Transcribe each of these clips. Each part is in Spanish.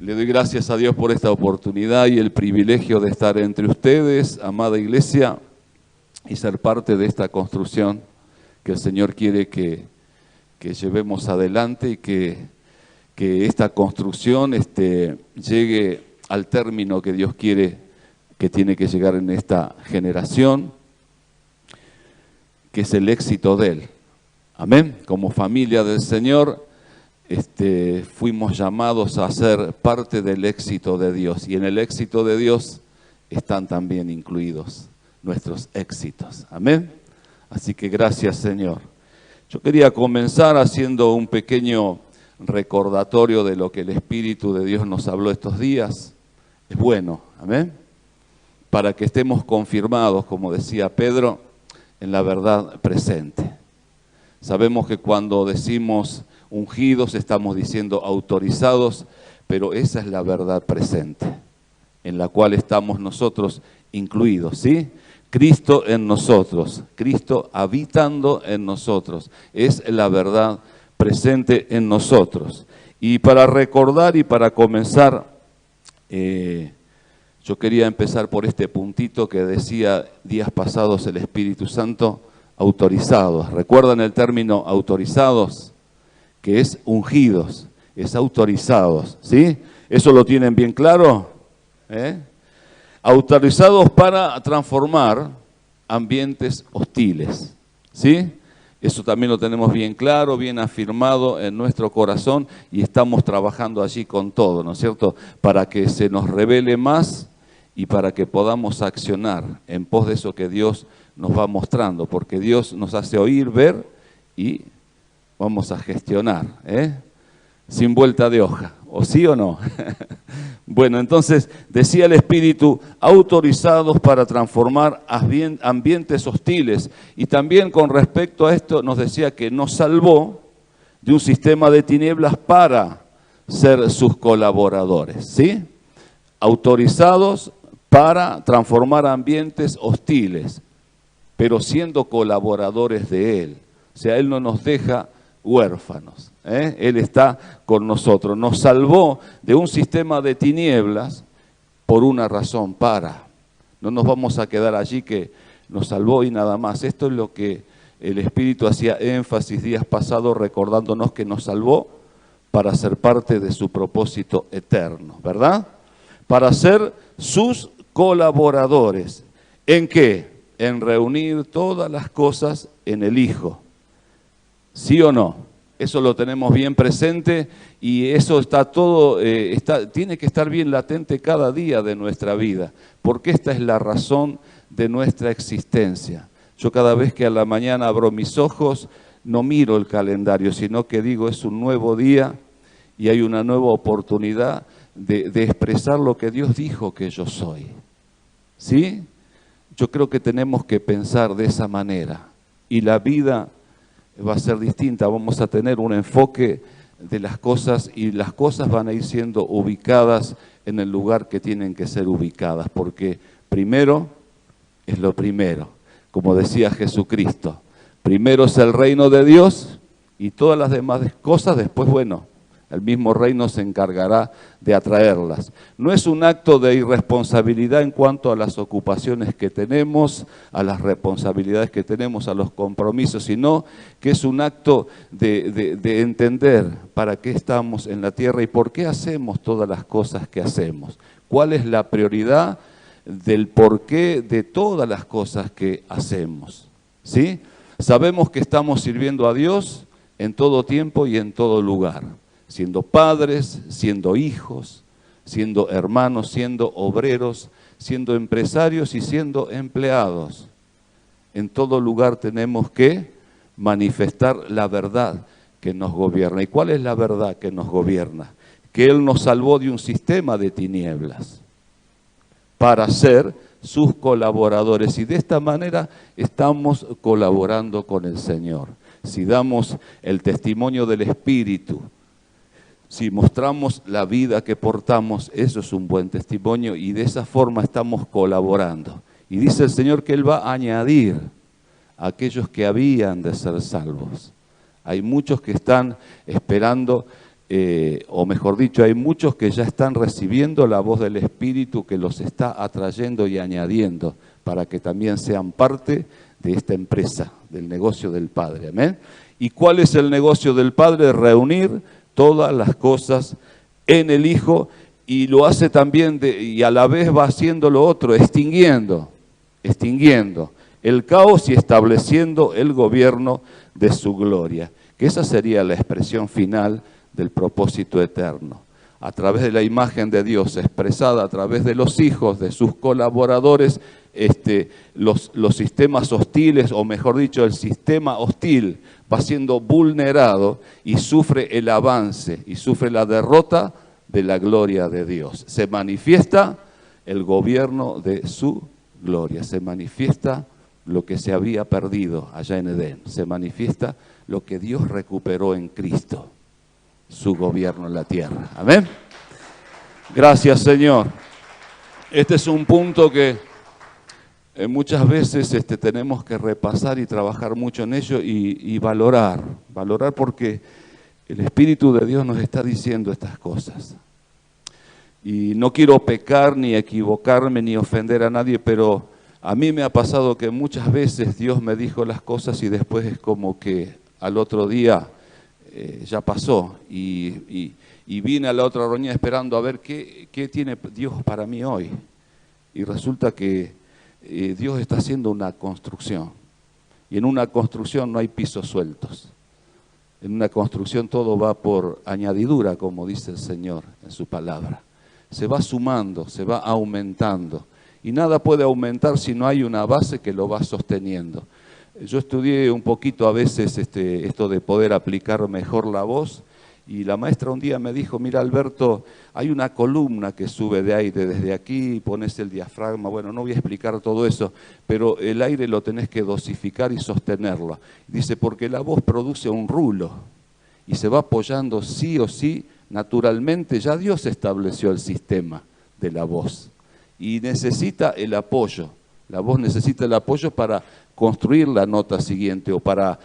Le doy gracias a Dios por esta oportunidad y el privilegio de estar entre ustedes, amada iglesia, y ser parte de esta construcción que el Señor quiere que llevemos adelante y que esta construcción llegue al término que Dios quiere que tiene que llegar en esta generación, que es el éxito de Él. Amén. Como familia del Señor, fuimos llamados a ser parte del éxito de Dios, y en el éxito de Dios están también incluidos nuestros éxitos. Amén. Así que gracias, Señor. Yo quería comenzar haciendo un pequeño recordatorio de lo que el Espíritu de Dios nos habló estos días. Es bueno, amén, para que estemos confirmados, como decía Pedro, en la verdad presente. Sabemos que cuando decimos ungidos estamos diciendo autorizados, pero esa es la verdad presente, en la cual estamos nosotros incluidos, ¿sí? Cristo en nosotros, Cristo habitando en nosotros, es la verdad presente en nosotros. Y para recordar y para comenzar, yo quería empezar por este puntito que decía días pasados el Espíritu Santo, autorizados. ¿Recuerdan el término autorizados? Que es ungidos, es autorizados, ¿sí? ¿Eso lo tienen bien claro? Autorizados para transformar ambientes hostiles, ¿sí? Eso también lo tenemos bien claro, bien afirmado en nuestro corazón, y estamos trabajando allí con todo, ¿no es cierto? Para que se nos revele más y para que podamos accionar en pos de eso que Dios nos va mostrando, porque Dios nos hace oír, ver y vamos a gestionar, sin vuelta de hoja, ¿o sí o no? Bueno, entonces decía el Espíritu, autorizados para transformar ambientes hostiles, y también con respecto a esto nos decía que nos salvó de un sistema de tinieblas para ser sus colaboradores, ¿sí? Autorizados para transformar ambientes hostiles, pero siendo colaboradores de Él. O sea, Él no nos deja huérfanos, Él está con nosotros. Nos salvó de un sistema de tinieblas por una razón, no nos vamos a quedar allí que nos salvó y nada más. Esto es lo que el Espíritu hacía énfasis días pasados, recordándonos que nos salvó para ser parte de su propósito eterno, ¿verdad? Para ser sus colaboradores. ¿En qué? En reunir todas las cosas en el Hijo. ¿Sí o no? Eso lo tenemos bien presente, y eso está todo, tiene que estar bien latente cada día de nuestra vida, porque esta es la razón de nuestra existencia. Yo cada vez que a la mañana abro mis ojos, no miro el calendario, sino que digo, es un nuevo día y hay una nueva oportunidad de expresar lo que Dios dijo que yo soy. ¿Sí? Yo creo que tenemos que pensar de esa manera, y la vida va a ser distinta. Vamos a tener un enfoque de las cosas, y las cosas van a ir siendo ubicadas en el lugar que tienen que ser ubicadas, porque primero es lo primero, como decía Jesucristo. Primero es el reino de Dios, y todas las demás cosas después, bueno, el mismo reino se encargará de atraerlas. No es un acto de irresponsabilidad en cuanto a las ocupaciones que tenemos, a las responsabilidades que tenemos, a los compromisos, sino que es un acto de entender para qué estamos en la tierra y por qué hacemos todas las cosas que hacemos. ¿Cuál es la prioridad del porqué de todas las cosas que hacemos? ¿Sí? Sabemos que estamos sirviendo a Dios en todo tiempo y en todo lugar. Siendo padres, siendo hijos, siendo hermanos, siendo obreros, siendo empresarios y siendo empleados. En todo lugar tenemos que manifestar la verdad que nos gobierna. ¿Y cuál es la verdad que nos gobierna? Que Él nos salvó de un sistema de tinieblas para ser sus colaboradores, y de esta manera estamos colaborando con el Señor. Si damos el testimonio del Espíritu, si mostramos la vida que portamos, eso es un buen testimonio, y de esa forma estamos colaborando. Y dice el Señor que Él va a añadir a aquellos que habían de ser salvos. Hay muchos que están esperando o mejor dicho, hay muchos que ya están recibiendo la voz del Espíritu que los está atrayendo y añadiendo para que también sean parte de esta empresa, del negocio del Padre. Amén. ¿Y cuál es el negocio del Padre? Reunir todas las cosas en el Hijo, y lo hace también, y a la vez va haciendo lo otro, extinguiendo el caos y estableciendo el gobierno de su gloria. Que esa sería la expresión final del propósito eterno. A través de la imagen de Dios expresada a través de los hijos, de sus colaboradores, los sistemas hostiles, o mejor dicho, el sistema hostil va siendo vulnerado y sufre el avance y sufre la derrota de la gloria de Dios. Se manifiesta el gobierno de su gloria, se manifiesta lo que se había perdido allá en Edén, se manifiesta lo que Dios recuperó en Cristo, su gobierno en la tierra. Amén. Gracias, Señor. Este es un punto que muchas veces tenemos que repasar y trabajar mucho en ello y valorar porque el Espíritu de Dios nos está diciendo estas cosas. Y no quiero pecar, ni equivocarme, ni ofender a nadie, pero a mí me ha pasado que muchas veces Dios me dijo las cosas y después es como que al otro día ya pasó y vine a la otra reunión esperando a ver qué tiene Dios para mí hoy. Y resulta que Dios está haciendo una construcción. Y en una construcción no hay pisos sueltos. En una construcción todo va por añadidura, como dice el Señor en su palabra. Se va sumando, se va aumentando. Y nada puede aumentar si no hay una base que lo va sosteniendo. Yo estudié un poquito a veces esto de poder aplicar mejor la voz, y la maestra un día me dijo: mira, Alberto, hay una columna que sube de aire desde aquí, pones el diafragma, bueno, no voy a explicar todo eso, pero el aire lo tenés que dosificar y sostenerlo. Dice, porque la voz produce un rulo y se va apoyando sí o sí naturalmente. Ya Dios estableció el sistema de la voz y necesita el apoyo. La voz necesita el apoyo para construir la nota siguiente o para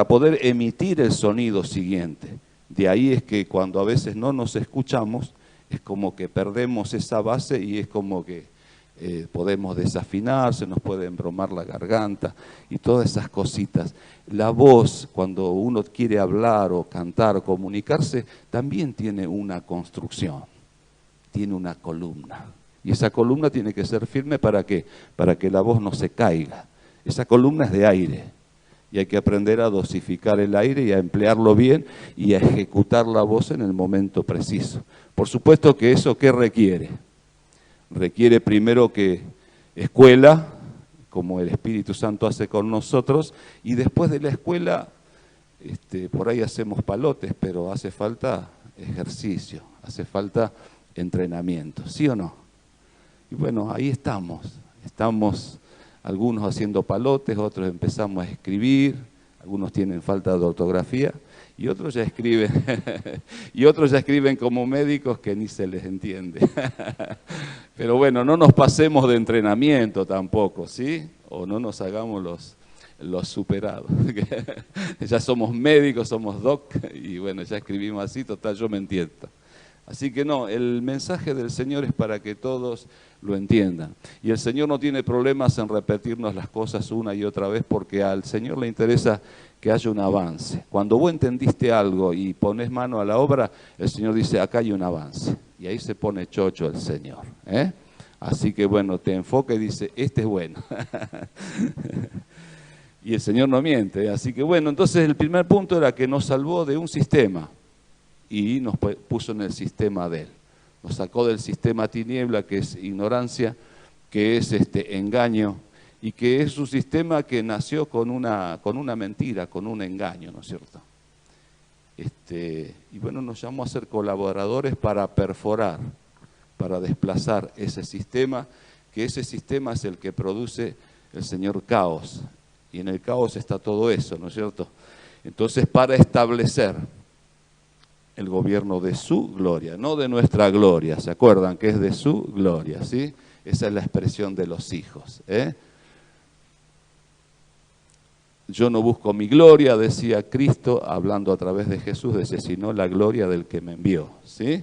poder emitir el sonido siguiente. De ahí es que cuando a veces no nos escuchamos, es como que perdemos esa base y es como que podemos desafinar, se nos puede embromar la garganta y todas esas cositas. La voz, cuando uno quiere hablar o cantar o comunicarse, también tiene una construcción, tiene una columna. Y esa columna tiene que ser firme ¿para qué? Para que la voz no se caiga. Esa columna es de aire. Y hay que aprender a dosificar el aire y a emplearlo bien y a ejecutar la voz en el momento preciso. Por supuesto que eso, ¿qué requiere? Requiere primero que escuela, como el Espíritu Santo hace con nosotros, y después de la escuela, por ahí hacemos palotes, pero hace falta ejercicio, hace falta entrenamiento, ¿sí o no? Y bueno, ahí estamos algunos haciendo palotes, otros empezamos a escribir, algunos tienen falta de ortografía y otros ya escriben y otros ya escriben como médicos que ni se les entiende. Pero bueno, no nos pasemos de entrenamiento tampoco, ¿sí? O no nos hagamos los superados. Ya somos médicos, somos doc y bueno, ya escribimos así, total, yo me entiendo. Así que no, el mensaje del Señor es para que todos lo entiendan. Y el Señor no tiene problemas en repetirnos las cosas una y otra vez porque al Señor le interesa que haya un avance. Cuando vos entendiste algo y pones mano a la obra, el Señor dice, acá hay un avance. Y ahí se pone chocho el Señor. Así que bueno, te enfoca y dice, este es bueno. Y el Señor no miente. Así que bueno, entonces el primer punto era que nos salvó de un sistema y nos puso en el sistema de Él. Nos sacó del sistema tiniebla, que es ignorancia, que es engaño, y que es un sistema que nació con una mentira, con un engaño, ¿no es cierto? Y bueno, nos llamó a ser colaboradores para perforar, para desplazar ese sistema, que ese sistema es el que produce el Señor caos, y en el caos está todo eso, ¿no es cierto? Entonces, para establecer el gobierno de su gloria, no de nuestra gloria, ¿se acuerdan? Que es de su gloria, ¿sí? Esa es la expresión de los hijos, yo no busco mi gloria, decía Cristo, hablando a través de Jesús, decía, sino la gloria del que me envió, ¿sí?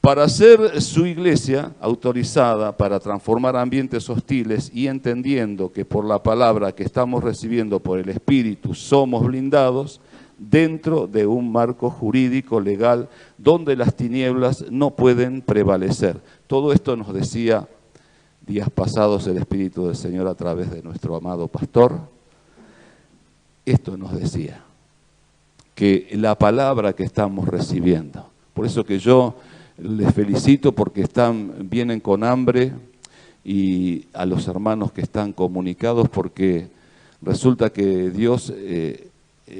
Para ser su iglesia autorizada para transformar ambientes hostiles y entendiendo que por la palabra que estamos recibiendo por el Espíritu somos blindados dentro de un marco jurídico legal donde las tinieblas no pueden prevalecer. Todo esto nos decía días pasados el Espíritu del Señor a través de nuestro amado pastor. Esto nos decía, que la palabra que estamos recibiendo. Por eso que yo les felicito porque vienen con hambre, y a los hermanos que están comunicados, porque resulta que Dios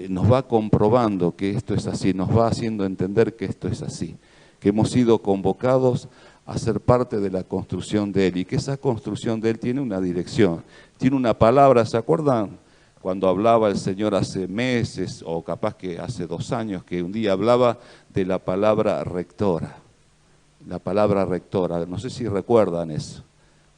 nos va comprobando que esto es así, nos va haciendo entender que esto es así, que hemos sido convocados a ser parte de la construcción de Él, y que esa construcción de Él tiene una dirección, tiene una palabra. ¿Se acuerdan cuando hablaba el Señor hace meses, o capaz que hace 2 años, que un día hablaba de la palabra rectora? La palabra rectora, no sé si recuerdan eso.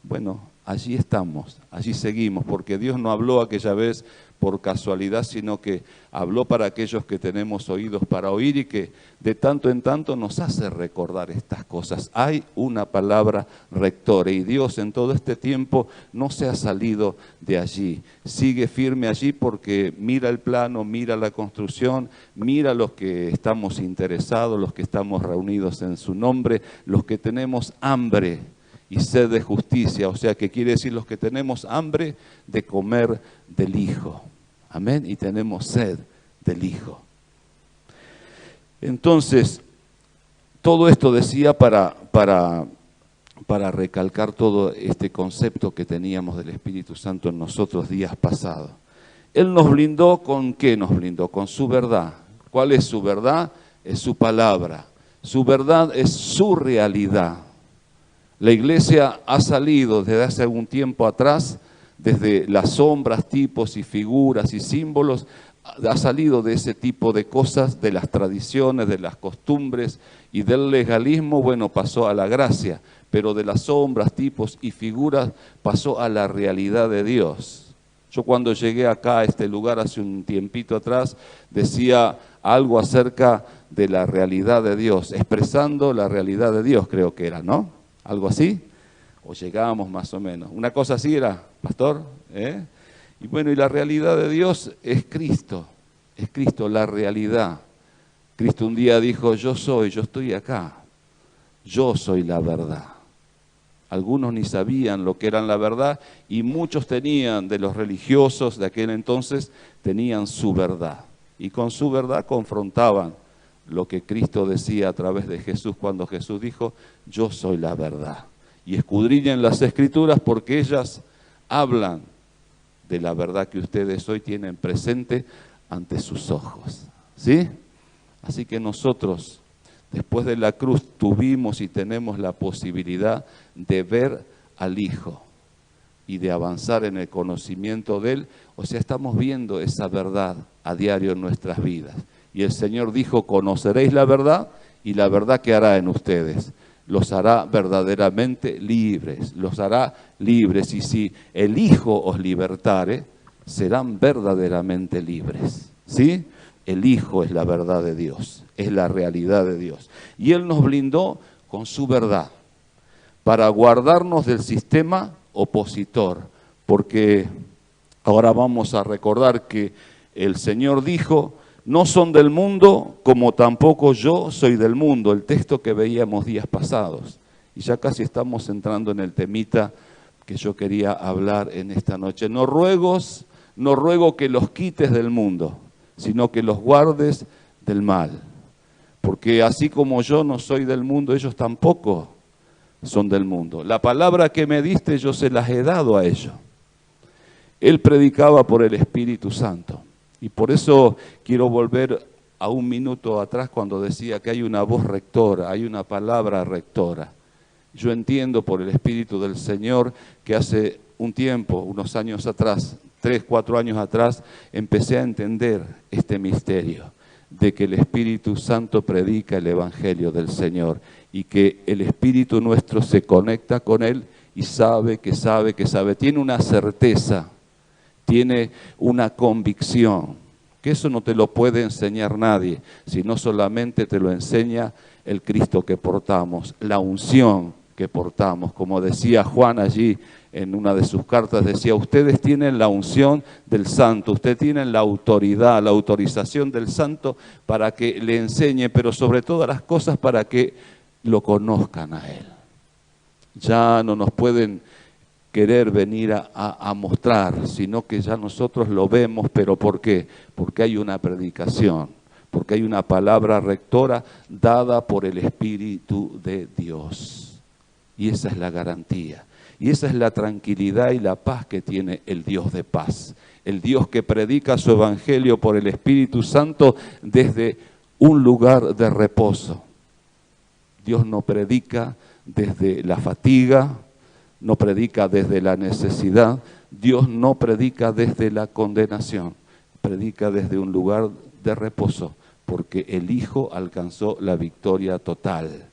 Bueno, allí estamos, allí seguimos, porque Dios no habló aquella vez por casualidad, sino que habló para aquellos que tenemos oídos para oír, y que de tanto en tanto nos hace recordar estas cosas. Hay una palabra rectora, y Dios en todo este tiempo no se ha salido de allí. Sigue firme allí porque mira el plano, mira la construcción, mira los que estamos interesados, los que estamos reunidos en su nombre, los que tenemos hambre y sed de justicia, o sea que quiere decir los que tenemos hambre de comer del Hijo. Amén, y tenemos sed del Hijo. Entonces, todo esto decía para recalcar todo este concepto que teníamos del Espíritu Santo en nosotros días pasados. Él nos blindó, ¿con qué nos blindó? Con su verdad. ¿Cuál es su verdad? Es su palabra. Su verdad es su realidad. La iglesia ha salido desde hace algún tiempo atrás, desde las sombras, tipos y figuras y símbolos, ha salido de ese tipo de cosas, de las tradiciones, de las costumbres y del legalismo. Bueno, pasó a la gracia, pero de las sombras, tipos y figuras pasó a la realidad de Dios. Yo cuando llegué acá a este lugar hace un tiempito atrás, decía algo acerca de la realidad de Dios, expresando la realidad de Dios, creo que era, ¿no? ¿Algo así? O llegábamos más o menos. Una cosa así era, pastor, ¿eh? Y bueno, y la realidad de Dios es Cristo, la realidad. Cristo un día dijo, yo estoy acá, yo soy la verdad. Algunos ni sabían lo que era la verdad, y muchos tenían, de los religiosos de aquel entonces, tenían su verdad. Y con su verdad confrontaban lo que Cristo decía a través de Jesús, cuando Jesús dijo, yo soy la verdad. Y escudriñen las Escrituras porque ellas hablan de la verdad que ustedes hoy tienen presente ante sus ojos. ¿Sí? Así que nosotros, después de la cruz, tuvimos y tenemos la posibilidad de ver al Hijo y de avanzar en el conocimiento de Él. O sea, estamos viendo esa verdad a diario en nuestras vidas. Y el Señor dijo, conoceréis la verdad, y la verdad que hará en ustedes. Los hará verdaderamente libres, los hará libres. Y si el Hijo os libertare, serán verdaderamente libres. ¿Sí? El Hijo es la verdad de Dios, es la realidad de Dios. Y Él nos blindó con su verdad, para guardarnos del sistema opositor. Porque ahora vamos a recordar que el Señor dijo, no son del mundo, como tampoco yo soy del mundo, el texto que veíamos días pasados. Y ya casi estamos entrando en el temita que yo quería hablar en esta noche. No ruego que los quites del mundo, sino que los guardes del mal. Porque así como yo no soy del mundo, ellos tampoco son del mundo. La palabra que me diste yo se las he dado a ellos. Él predicaba por el Espíritu Santo. Y por eso quiero volver a un minuto atrás cuando decía que hay una voz rectora, hay una palabra rectora. Yo entiendo por el Espíritu del Señor que hace un tiempo, unos años atrás, 3, 4 años atrás, empecé a entender este misterio de que el Espíritu Santo predica el Evangelio del Señor y que el Espíritu nuestro se conecta con Él y sabe, tiene una certeza tiene una convicción, que eso no te lo puede enseñar nadie, sino solamente te lo enseña el Cristo que portamos, la unción que portamos. Como decía Juan allí en una de sus cartas, decía, ustedes tienen la unción del Santo, ustedes tienen la autoridad, la autorización del Santo para que le enseñe, pero sobre todas las cosas para que lo conozcan a Él. Ya no nos pueden querer venir a mostrar, sino que ya nosotros lo vemos, pero ¿por qué? Porque hay una predicación, porque hay una palabra rectora dada por el Espíritu de Dios. Y esa es la garantía, y esa es la tranquilidad y la paz que tiene el Dios de paz. El Dios que predica su evangelio por el Espíritu Santo desde un lugar de reposo. Dios no predica desde la fatiga, no predica desde la necesidad, Dios no predica desde la condenación, predica desde un lugar de reposo, porque el Hijo alcanzó la victoria total.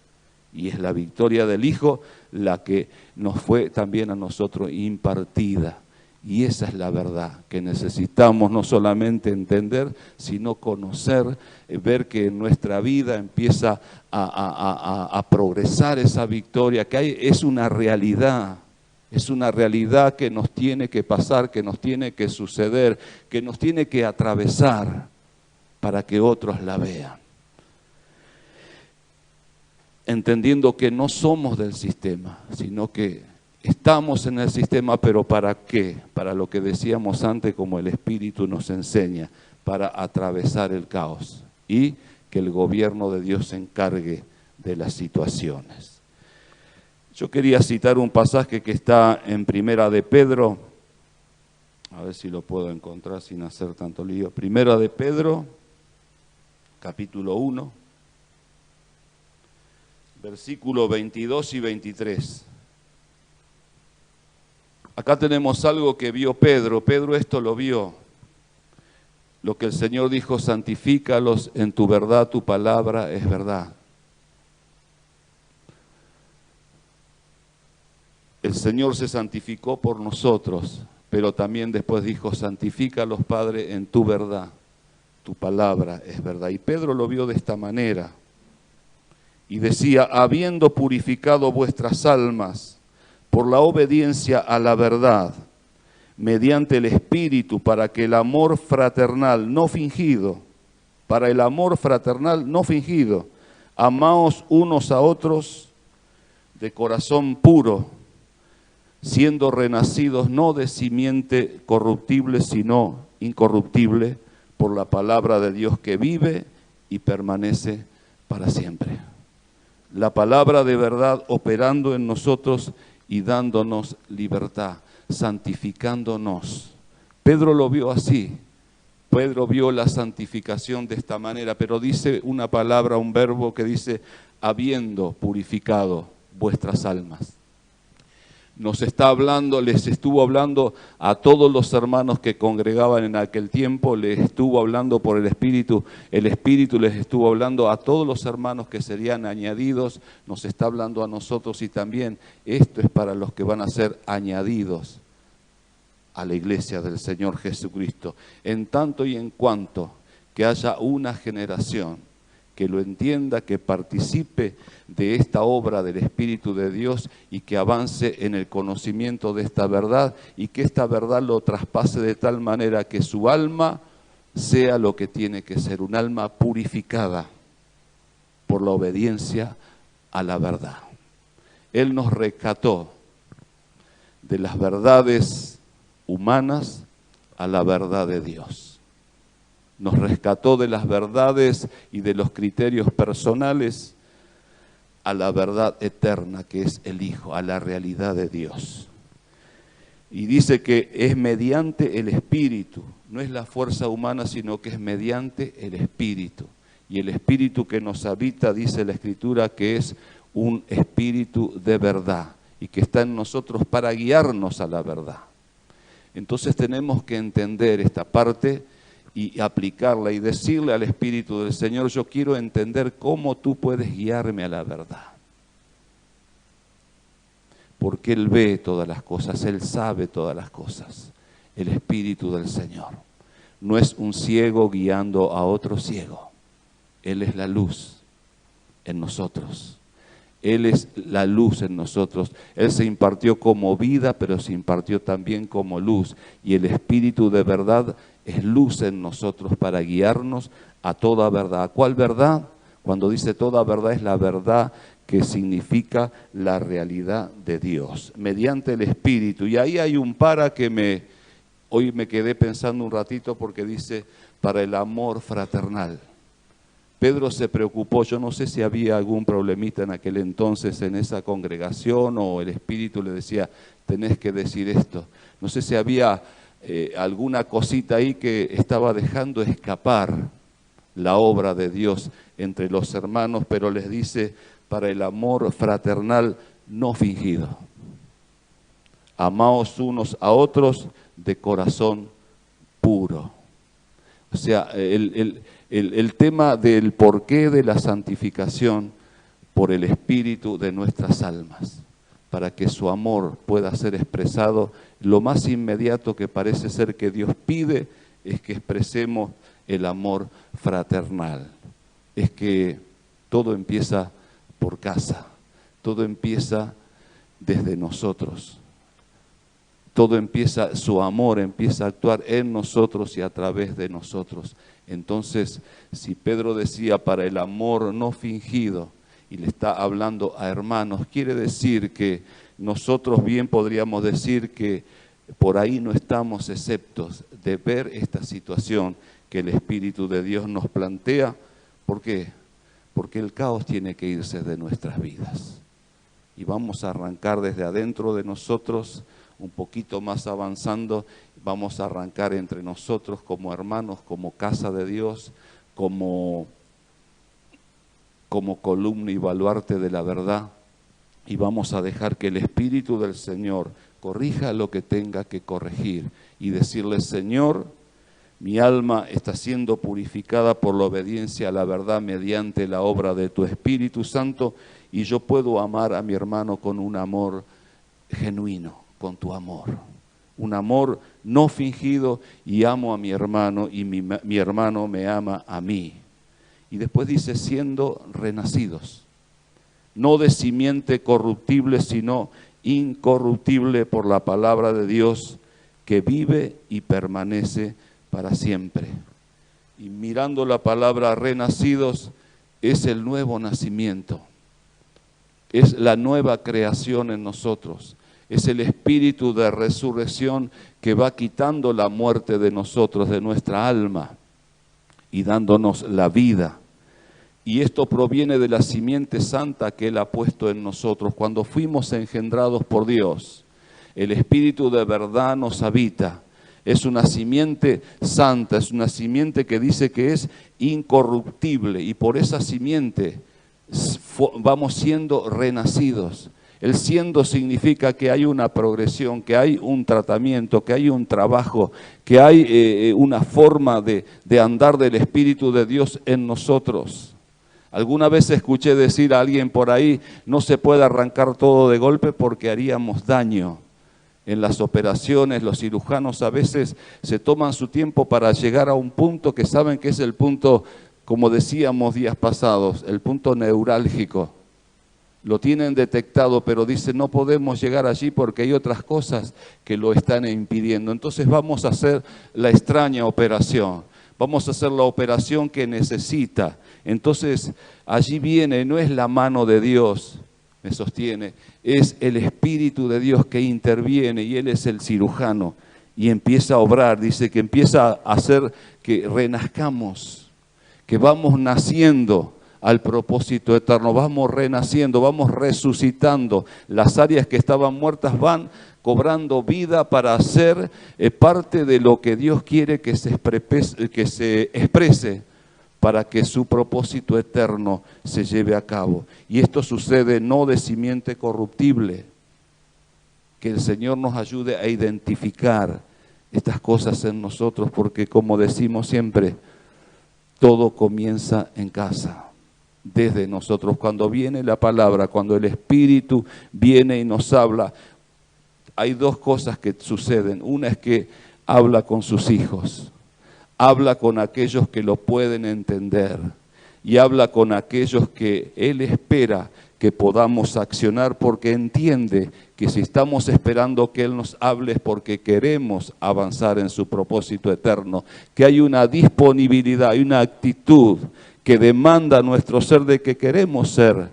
Y es la victoria del Hijo la que nos fue también a nosotros impartida. Y esa es la verdad que necesitamos no solamente entender, sino conocer, ver que en nuestra vida empieza a progresar esa victoria, que es una realidad que nos tiene que pasar, que nos tiene que suceder, que nos tiene que atravesar para que otros la vean. Entendiendo que no somos del sistema, sino que estamos en el sistema, pero ¿para qué? Para lo que decíamos antes, como el Espíritu nos enseña, para atravesar el caos y que el gobierno de Dios se encargue de las situaciones. Yo quería citar un pasaje que está en Primera de Pedro, a ver si lo puedo encontrar sin hacer tanto lío. Primera de Pedro, capítulo 1, versículos 22 y 23. Acá tenemos algo que vio Pedro. Pedro esto lo vio. Lo que el Señor dijo, santifícalos en tu verdad, tu palabra es verdad. El Señor se santificó por nosotros, pero también después dijo, santifícalos, Padre, en tu verdad, tu palabra es verdad. Y Pedro lo vio de esta manera. Y decía, habiendo purificado vuestras almas por la obediencia a la verdad, mediante el Espíritu, para que el amor fraternal no fingido, para el amor fraternal no fingido, amaos unos a otros de corazón puro, siendo renacidos no de simiente corruptible, sino incorruptible, por la palabra de Dios que vive y permanece para siempre. La palabra de verdad operando en nosotros y dándonos libertad, santificándonos. Pedro lo vio así. Pedro vio la santificación de esta manera, pero dice una palabra, un verbo que dice, habiendo purificado vuestras almas. Nos está hablando, les estuvo hablando a todos los hermanos que congregaban en aquel tiempo, les estuvo hablando por el Espíritu les estuvo hablando a todos los hermanos que serían añadidos, nos está hablando a nosotros y también esto es para los que van a ser añadidos a la iglesia del Señor Jesucristo, en tanto y en cuanto que haya una generación que lo entienda, que participe de esta obra del Espíritu de Dios y que avance en el conocimiento de esta verdad y que esta verdad lo traspase de tal manera que su alma sea lo que tiene que ser, un alma purificada por la obediencia a la verdad. Él nos rescató de las verdades humanas a la verdad de Dios. Nos rescató de las verdades y de los criterios personales a la verdad eterna que es el Hijo, a la realidad de Dios. Y dice que es mediante el Espíritu, no es la fuerza humana, sino que es mediante el Espíritu. Y el Espíritu que nos habita, dice la Escritura, que es un Espíritu de verdad y que está en nosotros para guiarnos a la verdad. Entonces tenemos que entender esta parte y aplicarla y decirle al Espíritu del Señor, yo quiero entender cómo tú puedes guiarme a la verdad. Porque Él ve todas las cosas, Él sabe todas las cosas. el Espíritu del Señor. No es un ciego guiando a otro ciego. Él es la luz en nosotros. Él es la luz en nosotros. Él se impartió como vida, pero se impartió también como luz. Y el Espíritu de verdad es luz en nosotros para guiarnos a toda verdad. ¿A cuál verdad? Cuando dice toda verdad, es la verdad que significa la realidad de Dios, mediante el Espíritu. Y ahí hay un para que hoy me quedé pensando un ratito porque dice, para el amor fraternal. Pedro se preocupó, yo no sé si había algún problemita en aquel entonces en esa congregación o el Espíritu le decía, tenés que decir esto. No sé si había alguna cosita ahí que estaba dejando escapar la obra de Dios entre los hermanos, pero les dice, para el amor fraternal no fingido. Amaos unos a otros de corazón puro. O sea, el tema del porqué de la santificación por el Espíritu de nuestras almas, para que su amor pueda ser expresado, lo más inmediato que parece ser que Dios pide es que expresemos el amor fraternal. Es que todo empieza por casa, todo empieza desde nosotros. Todo empieza, su amor empieza a actuar en nosotros y a través de nosotros. Entonces, si Pedro decía para el amor no fingido, y le está hablando a hermanos, quiere decir que nosotros bien podríamos decir que por ahí no estamos exceptos de ver esta situación que el Espíritu de Dios nos plantea. ¿Por qué? Porque el caos tiene que irse de nuestras vidas. Y vamos a arrancar desde adentro de nosotros, un poquito más avanzando, vamos a arrancar entre nosotros como hermanos, como casa de Dios, como columna y baluarte de la verdad, y vamos a dejar que el Espíritu del Señor corrija lo que tenga que corregir y decirle, Señor, mi alma está siendo purificada por la obediencia a la verdad mediante la obra de tu Espíritu Santo, y yo puedo amar a mi hermano con un amor genuino, con tu amor. Un amor no fingido, y amo a mi hermano y mi hermano me ama a mí. Y después dice, siendo renacidos, no de simiente corruptible, sino incorruptible por la palabra de Dios, que vive y permanece para siempre. Y mirando la palabra renacidos, es el nuevo nacimiento, es la nueva creación en nosotros. Es el espíritu de resurrección que va quitando la muerte de nosotros, de nuestra alma, y dándonos la vida. Y esto proviene de la simiente santa que Él ha puesto en nosotros. Cuando fuimos engendrados por Dios, el Espíritu de verdad nos habita. Es una simiente santa, es una simiente que dice que es incorruptible, y por esa simiente vamos siendo renacidos. El siendo significa que hay una progresión, que hay un tratamiento, que hay un trabajo, que hay una forma de andar del Espíritu de Dios en nosotros. Alguna vez escuché decir a alguien por ahí, no se puede arrancar todo de golpe porque haríamos daño. En las operaciones, los cirujanos a veces se toman su tiempo para llegar a un punto que saben que es el punto, como decíamos días pasados, el punto neurálgico. Lo tienen detectado, pero dicen no podemos llegar allí porque hay otras cosas que lo están impidiendo. Entonces vamos a hacer la extraña operación, vamos a hacer la operación que necesita. Entonces allí viene, no es la mano de Dios, me sostiene, es el Espíritu de Dios que interviene, y Él es el cirujano y empieza a obrar. Dice que empieza a hacer que renazcamos, que vamos naciendo al propósito eterno, vamos renaciendo, vamos resucitando. Las áreas que estaban muertas van cobrando vida para ser parte de lo que Dios quiere que se exprese para que su propósito eterno se lleve a cabo. Y esto sucede no de simiente corruptible. Que el Señor nos ayude a identificar estas cosas en nosotros, porque como decimos siempre, todo comienza en casa. Desde nosotros, cuando viene la palabra, cuando el Espíritu viene y nos habla, hay dos cosas que suceden. Una es que habla con sus hijos, habla con aquellos que lo pueden entender y habla con aquellos que Él espera que podamos accionar, porque entiende que si estamos esperando que Él nos hable es porque queremos avanzar en su propósito eterno, que hay una disponibilidad, hay una actitud que demanda nuestro ser de que queremos ser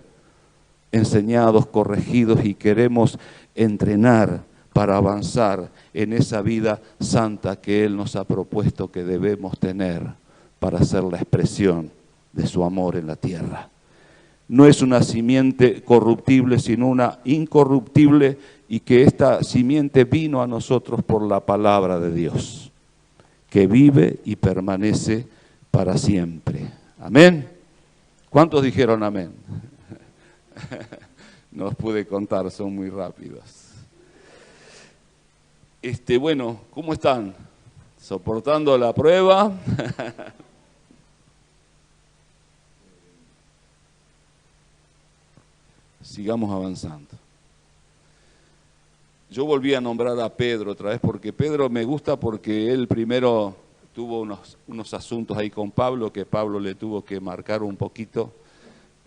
enseñados, corregidos y queremos entrenar para avanzar en esa vida santa que Él nos ha propuesto que debemos tener para ser la expresión de su amor en la tierra. No es una simiente corruptible, sino una incorruptible, y que esta simiente vino a nosotros por la palabra de Dios, que vive y permanece para siempre. Amén. ¿Cuántos dijeron amén? No os pude contar, son muy rápidos. Bueno, ¿cómo están? ¿Soportando la prueba? Sigamos avanzando. Yo volví a nombrar a Pedro otra vez, porque Pedro me gusta porque él primero tuvo unos asuntos ahí con Pablo, que Pablo le tuvo que marcar un poquito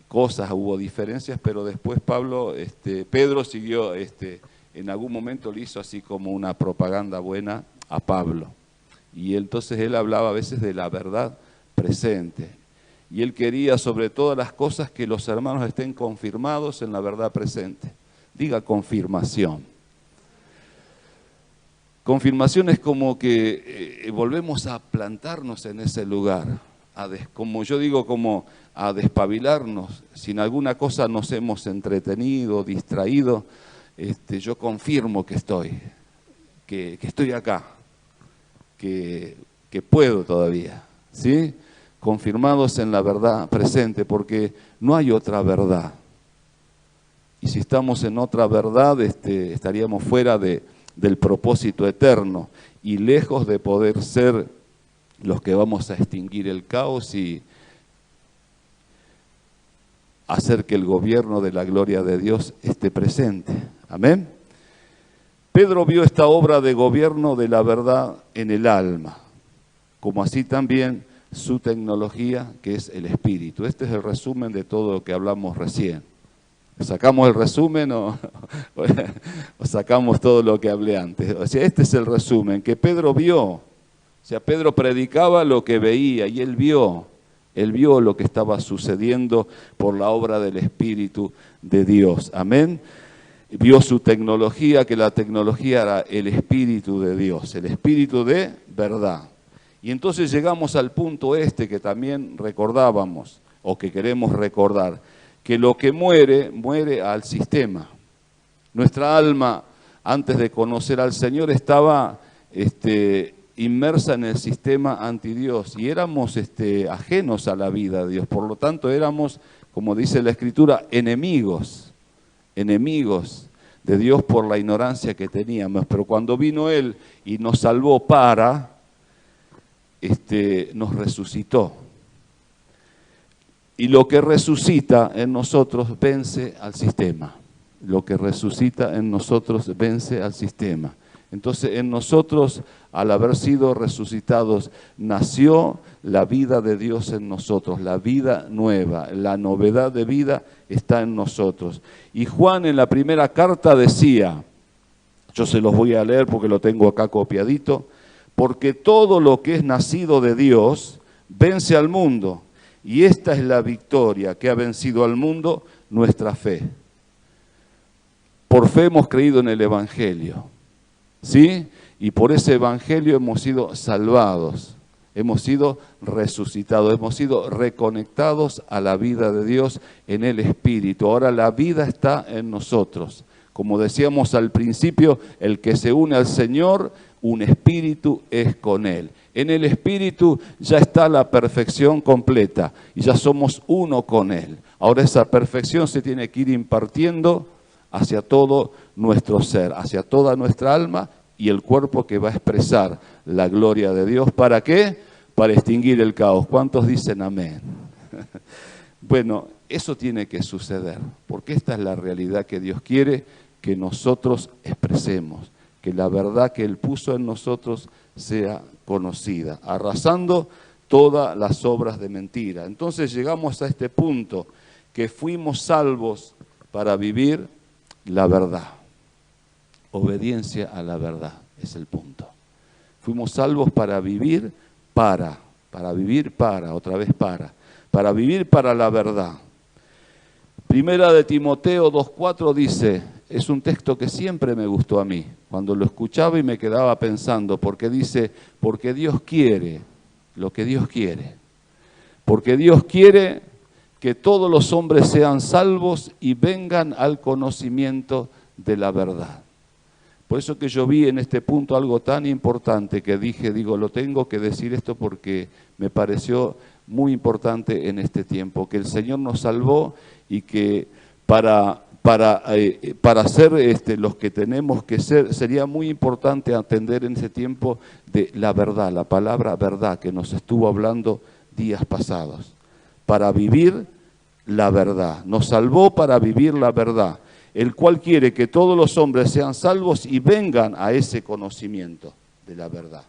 cosas, hubo diferencias, pero después Pedro siguió, en algún momento le hizo así como una propaganda buena a Pablo. Y entonces él hablaba a veces de la verdad presente. Y él quería sobre todas las cosas que los hermanos estén confirmados en la verdad presente. Diga confirmación. Confirmación es como que volvemos a plantarnos en ese lugar, como yo digo, como a despabilarnos. Si en alguna cosa nos hemos entretenido, distraído, yo confirmo que estoy acá, que puedo todavía, ¿sí? Confirmados en la verdad presente, porque no hay otra verdad. Y si estamos en otra verdad, estaríamos fuera del propósito eterno y lejos de poder ser los que vamos a extinguir el caos y hacer que el gobierno de la gloria de Dios esté presente. Amén. Pedro vio esta obra de gobierno de la verdad en el alma, como así también su tecnología, que es el espíritu. Este es el resumen de todo lo que hablamos recién. ¿Sacamos el resumen o sacamos todo lo que hablé antes? O sea, este es el resumen que Pedro vio. O sea, Pedro predicaba lo que veía y él vio lo que estaba sucediendo por la obra del Espíritu de Dios. Amén. Vio su tecnología, que la tecnología era el Espíritu de Dios, el Espíritu de verdad. Y entonces llegamos al punto que también recordábamos, o que queremos recordar, que lo que muere, muere al sistema. Nuestra alma, antes de conocer al Señor, estaba inmersa en el sistema antidios y éramos ajenos a la vida de Dios. Por lo tanto, éramos, como dice la Escritura, enemigos de Dios por la ignorancia que teníamos. Pero cuando vino Él y nos salvó nos resucitó. Y lo que resucita en nosotros vence al sistema. Lo que resucita en nosotros vence al sistema. Entonces en nosotros, al haber sido resucitados, nació la vida de Dios en nosotros, la vida nueva, la novedad de vida está en nosotros. Y Juan en la primera carta decía, yo se los voy a leer porque lo tengo acá copiadito, porque todo lo que es nacido de Dios vence al mundo, y esta es la victoria que ha vencido al mundo, nuestra fe. Por fe hemos creído en el Evangelio, ¿sí? Y por ese Evangelio hemos sido salvados, hemos sido resucitados, hemos sido reconectados a la vida de Dios en el Espíritu. Ahora la vida está en nosotros. Como decíamos al principio, el que se une al Señor, un espíritu es con Él. En el Espíritu ya está la perfección completa y ya somos uno con Él. Ahora esa perfección se tiene que ir impartiendo hacia todo nuestro ser, hacia toda nuestra alma y el cuerpo que va a expresar la gloria de Dios. ¿Para qué? Para extinguir el caos. ¿Cuántos dicen amén? Bueno, eso tiene que suceder, porque esta es la realidad que Dios quiere que nosotros expresemos, que la verdad que Él puso en nosotros sea conocida, arrasando todas las obras de mentira. Entonces llegamos a este punto, que fuimos salvos para vivir la verdad. Obediencia a la verdad es el punto. Fuimos salvos para vivir para vivir para vivir para la verdad. Primera de Timoteo 2:4 dice, es un texto que siempre me gustó a mí, cuando lo escuchaba y me quedaba pensando, porque dice, porque Dios quiere lo que Dios quiere, porque Dios quiere que todos los hombres sean salvos y vengan al conocimiento de la verdad. Por eso que yo vi en este punto algo tan importante que digo, lo tengo que decir esto porque me pareció muy importante en este tiempo, que el Señor nos salvó y que para ser los que tenemos que ser, sería muy importante atender en ese tiempo de la verdad, la palabra verdad que nos estuvo hablando días pasados, para vivir la verdad. Nos salvó para vivir la verdad, el cual quiere que todos los hombres sean salvos y vengan a ese conocimiento de la verdad.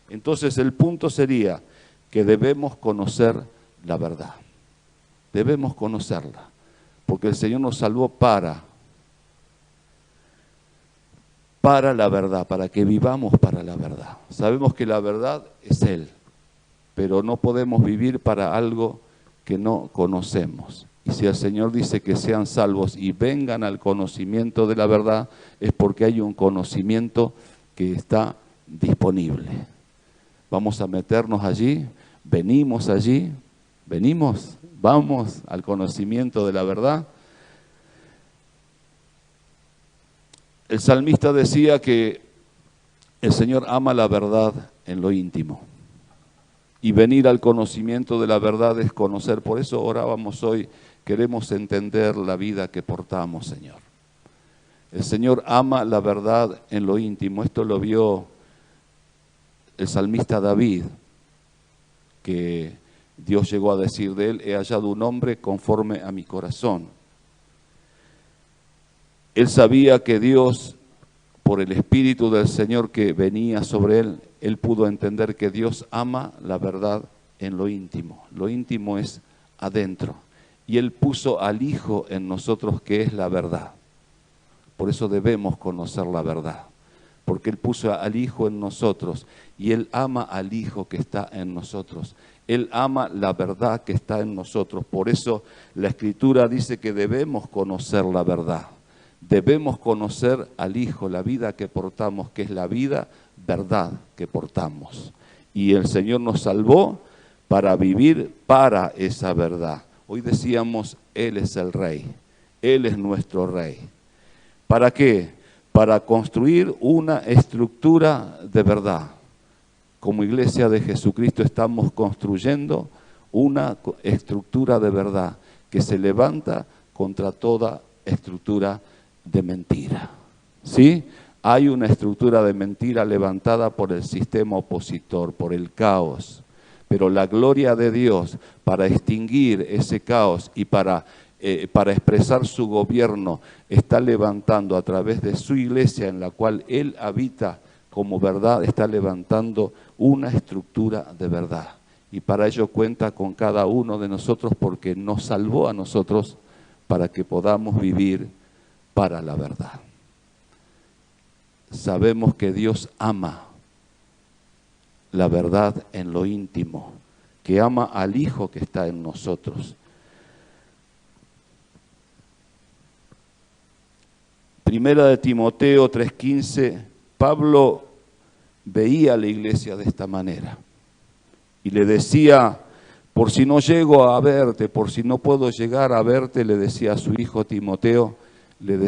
Entonces el punto sería que debemos conocer la verdad. Debemos conocerla, porque el Señor nos salvó para la verdad, para que vivamos para la verdad. Sabemos que la verdad es Él, pero no podemos vivir para algo que no conocemos. Y si el Señor dice que sean salvos y vengan al conocimiento de la verdad, es porque hay un conocimiento que está disponible. Vamos a meternos allí, venimos allí, vamos al conocimiento de la verdad. El salmista decía que el Señor ama la verdad en lo íntimo. Y venir al conocimiento de la verdad es conocer. Por eso orábamos hoy, queremos entender la vida que portamos, Señor. El Señor ama la verdad en lo íntimo. Esto lo vio el salmista David, que Dios llegó a decir de él, he hallado un hombre conforme a mi corazón. Él sabía que Dios, por el Espíritu del Señor que venía sobre él, él pudo entender que Dios ama la verdad en lo íntimo. Lo íntimo es adentro. Y Él puso al Hijo en nosotros, que es la verdad. Por eso debemos conocer la verdad. Porque Él puso al Hijo en nosotros y Él ama al Hijo que está en nosotros. Él ama la verdad que está en nosotros. Por eso la Escritura dice que debemos conocer la verdad. Debemos conocer al Hijo, la vida que portamos, que es la vida verdad que portamos. Y el Señor nos salvó para vivir para esa verdad. Hoy decíamos, Él es el Rey, Él es nuestro Rey. ¿Para qué? Para construir una estructura de verdad. Como Iglesia de Jesucristo estamos construyendo una estructura de verdad que se levanta contra toda estructura de mentira. ¿Sí? Hay una estructura de mentira levantada por el sistema opositor, por el caos. Pero la gloria de Dios para extinguir ese caos y para expresar su gobierno está levantando a través de su iglesia en la cual Él habita como verdad, está levantando una estructura de verdad. Y para ello cuenta con cada uno de nosotros porque nos salvó a nosotros para que podamos vivir para la verdad. Sabemos que Dios ama la verdad en lo íntimo, que ama al Hijo que está en nosotros. Primera de Timoteo 3:15, Pablo veía a la iglesia de esta manera y le decía, por si no llego a verte, por si no puedo llegar a verte, le decía a su hijo Timoteo, le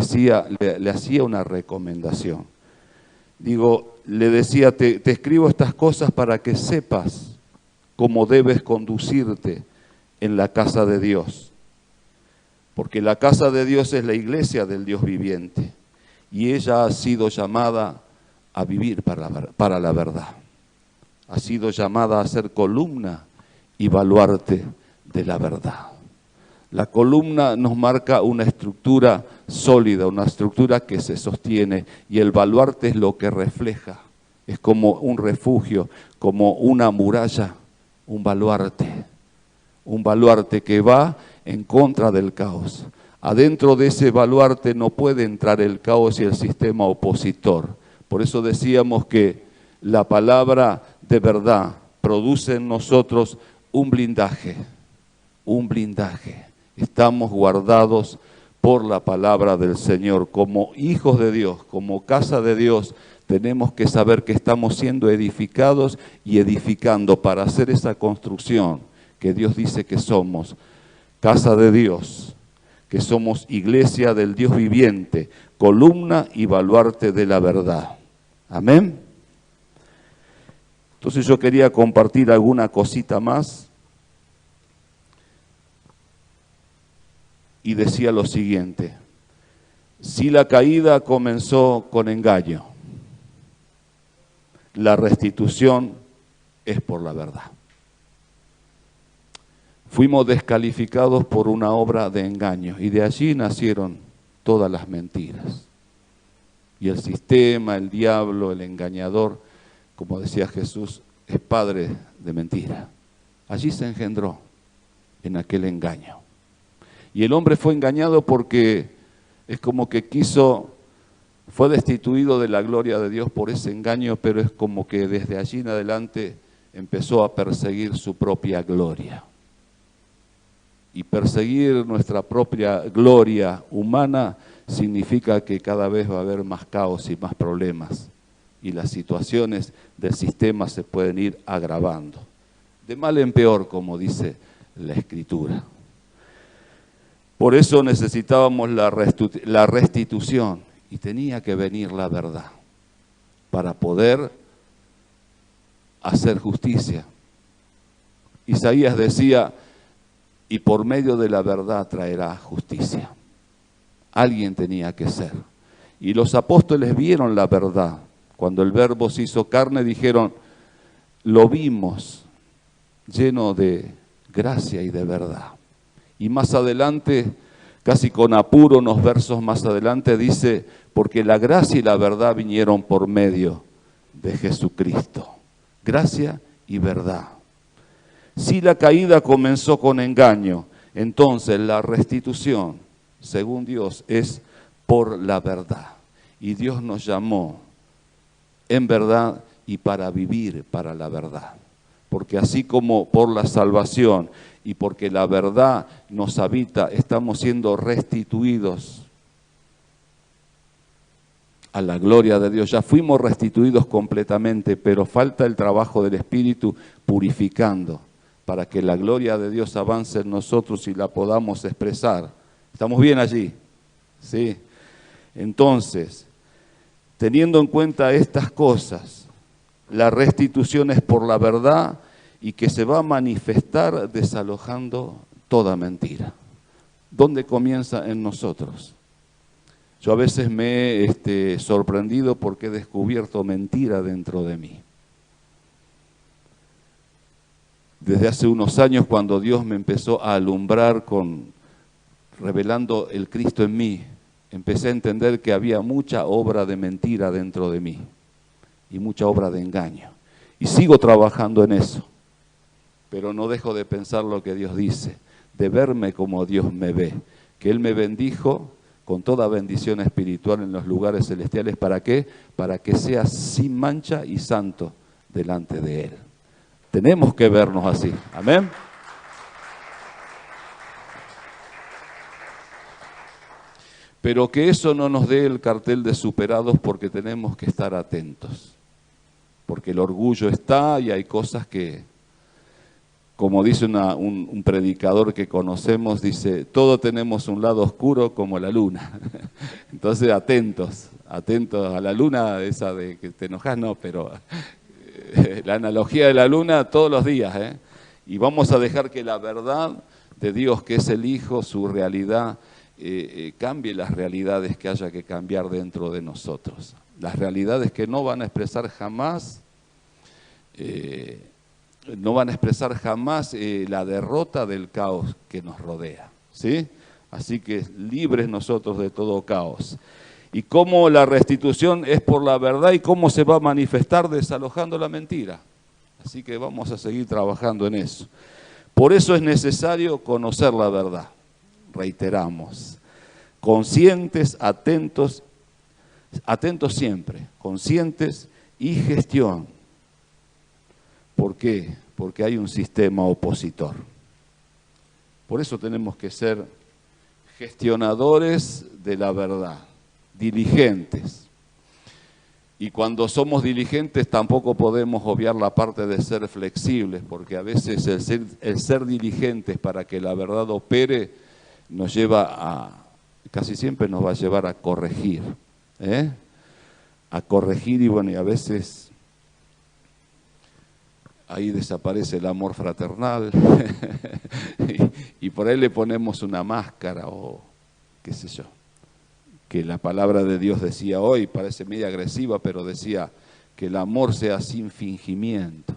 hacía una recomendación. Le decía, te escribo estas cosas para que sepas cómo debes conducirte en la casa de Dios. Porque la casa de Dios es la iglesia del Dios viviente. Y ella ha sido llamada a vivir para la verdad. Ha sido llamada a ser columna y baluarte de la verdad. La columna nos marca una estructura sólida, una estructura que se sostiene, y el baluarte es lo que refleja, es como un refugio, como una muralla, un baluarte que va en contra del caos. Adentro de ese baluarte no puede entrar el caos y el sistema opositor. Por eso decíamos que la palabra de verdad produce en nosotros un blindaje. Estamos guardados por la palabra del Señor. Como hijos de Dios, como casa de Dios, tenemos que saber que estamos siendo edificados y edificando para hacer esa construcción que Dios dice que somos. Casa de Dios, que somos iglesia del Dios viviente, columna y baluarte de la verdad. Amén. Entonces yo quería compartir alguna cosita más. Y decía lo siguiente: si la caída comenzó con engaño, la restitución es por la verdad. Fuimos descalificados por una obra de engaño y de allí nacieron todas las mentiras. Y el sistema, el diablo, el engañador, como decía Jesús, es padre de mentira. Allí se engendró, en aquel engaño. Y el hombre fue engañado porque es como que fue destituido de la gloria de Dios por ese engaño, pero es como que desde allí en adelante empezó a perseguir su propia gloria. Y perseguir nuestra propia gloria humana significa que cada vez va a haber más caos y más problemas. Y las situaciones del sistema se pueden ir agravando. De mal en peor, como dice la Escritura. Por eso necesitábamos la restitución y tenía que venir la verdad para poder hacer justicia. Isaías decía: y por medio de la verdad traerá justicia. Alguien tenía que ser. Y los apóstoles vieron la verdad. Cuando el Verbo se hizo carne, dijeron: lo vimos lleno de gracia y de verdad. Y más adelante, casi con apuro, unos versos más adelante, dice: porque la gracia y la verdad vinieron por medio de Jesucristo. Gracia y verdad. Si la caída comenzó con engaño, entonces la restitución, según Dios, es por la verdad. Y Dios nos llamó en verdad y para vivir para la verdad. Porque así como por la salvación y porque la verdad nos habita, estamos siendo restituidos a la gloria de Dios. Ya fuimos restituidos completamente, pero falta el trabajo del Espíritu purificando, para que la gloria de Dios avance en nosotros y la podamos expresar. ¿Estamos bien allí? ¿Sí? Entonces, teniendo en cuenta estas cosas, la restitución es por la verdad y que se va a manifestar desalojando toda mentira. ¿Dónde comienza? En nosotros. Yo a veces me he sorprendido porque he descubierto mentira dentro de mí. Desde hace unos años, cuando Dios me empezó a alumbrar revelando el Cristo en mí, empecé a entender que había mucha obra de mentira dentro de mí y mucha obra de engaño. Y sigo trabajando en eso, pero no dejo de pensar lo que Dios dice, de verme como Dios me ve, que Él me bendijo con toda bendición espiritual en los lugares celestiales. ¿Para qué? Para que sea sin mancha y santo delante de Él. Tenemos que vernos así. Amén. Pero que eso no nos dé el cartel de superados, porque tenemos que estar atentos. Porque el orgullo está y hay cosas que, como dice un predicador que conocemos, dice: todos tenemos un lado oscuro como la luna. Entonces atentos a la luna, esa de que te enojas, no, pero la analogía de la luna todos los días, y vamos a dejar que la verdad de Dios, que es el Hijo, su realidad, cambie las realidades que haya que cambiar dentro de nosotros. Las realidades que no van a expresar jamás, la derrota del caos que nos rodea, ¿sí? Así que libres nosotros de todo caos. Y cómo la restitución es por la verdad y cómo se va a manifestar desalojando la mentira. Así que vamos a seguir trabajando en eso. Por eso es necesario conocer la verdad. Reiteramos. Conscientes, atentos siempre. Conscientes y gestión. ¿Por qué? Porque hay un sistema opositor. Por eso tenemos que ser gestionadores de la verdad, diligentes. Y cuando somos diligentes tampoco podemos obviar la parte de ser flexibles, porque a veces el ser diligentes para que la verdad opere nos lleva casi siempre nos va a llevar a corregir. A corregir y bueno, y a veces ahí desaparece el amor fraternal y por ahí le ponemos una máscara o qué sé yo. Que la palabra de Dios decía hoy, parece medio agresiva, pero decía que el amor sea sin fingimiento.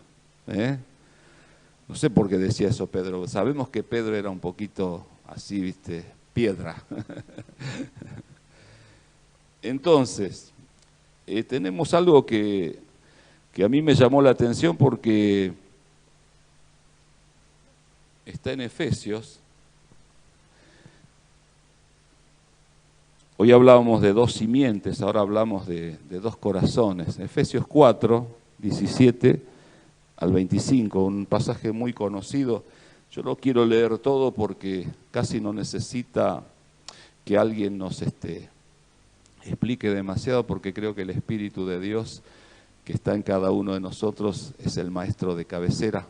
No sé por qué decía eso Pedro. Sabemos que Pedro era un poquito así, viste, piedra. Entonces, tenemos algo que a mí me llamó la atención porque está en Efesios. Hoy hablábamos de dos simientes, ahora hablamos de dos corazones. Efesios 4, 17 al 25, un pasaje muy conocido. Yo no quiero leer todo porque casi no necesita que alguien nos explique demasiado, porque creo que el Espíritu de Dios que está en cada uno de nosotros es el maestro de cabecera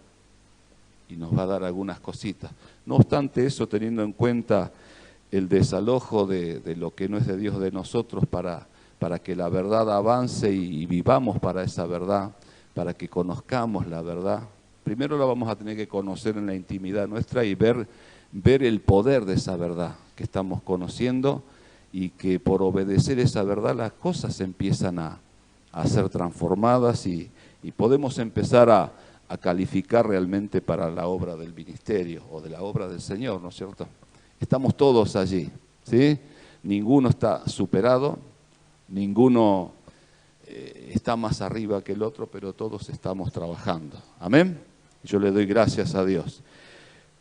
y nos va a dar algunas cositas. No obstante eso, teniendo en cuenta el desalojo de lo que no es de Dios de nosotros para que la verdad avance y vivamos para esa verdad, para que conozcamos la verdad. Primero la vamos a tener que conocer en la intimidad nuestra y ver el poder de esa verdad que estamos conociendo y que por obedecer esa verdad las cosas empiezan a ser transformadas y podemos empezar a calificar realmente para la obra del ministerio o de la obra del Señor, ¿no es cierto? Estamos todos allí, ¿sí? Ninguno está superado, ninguno está más arriba que el otro, pero todos estamos trabajando. Amén. Yo le doy gracias a Dios.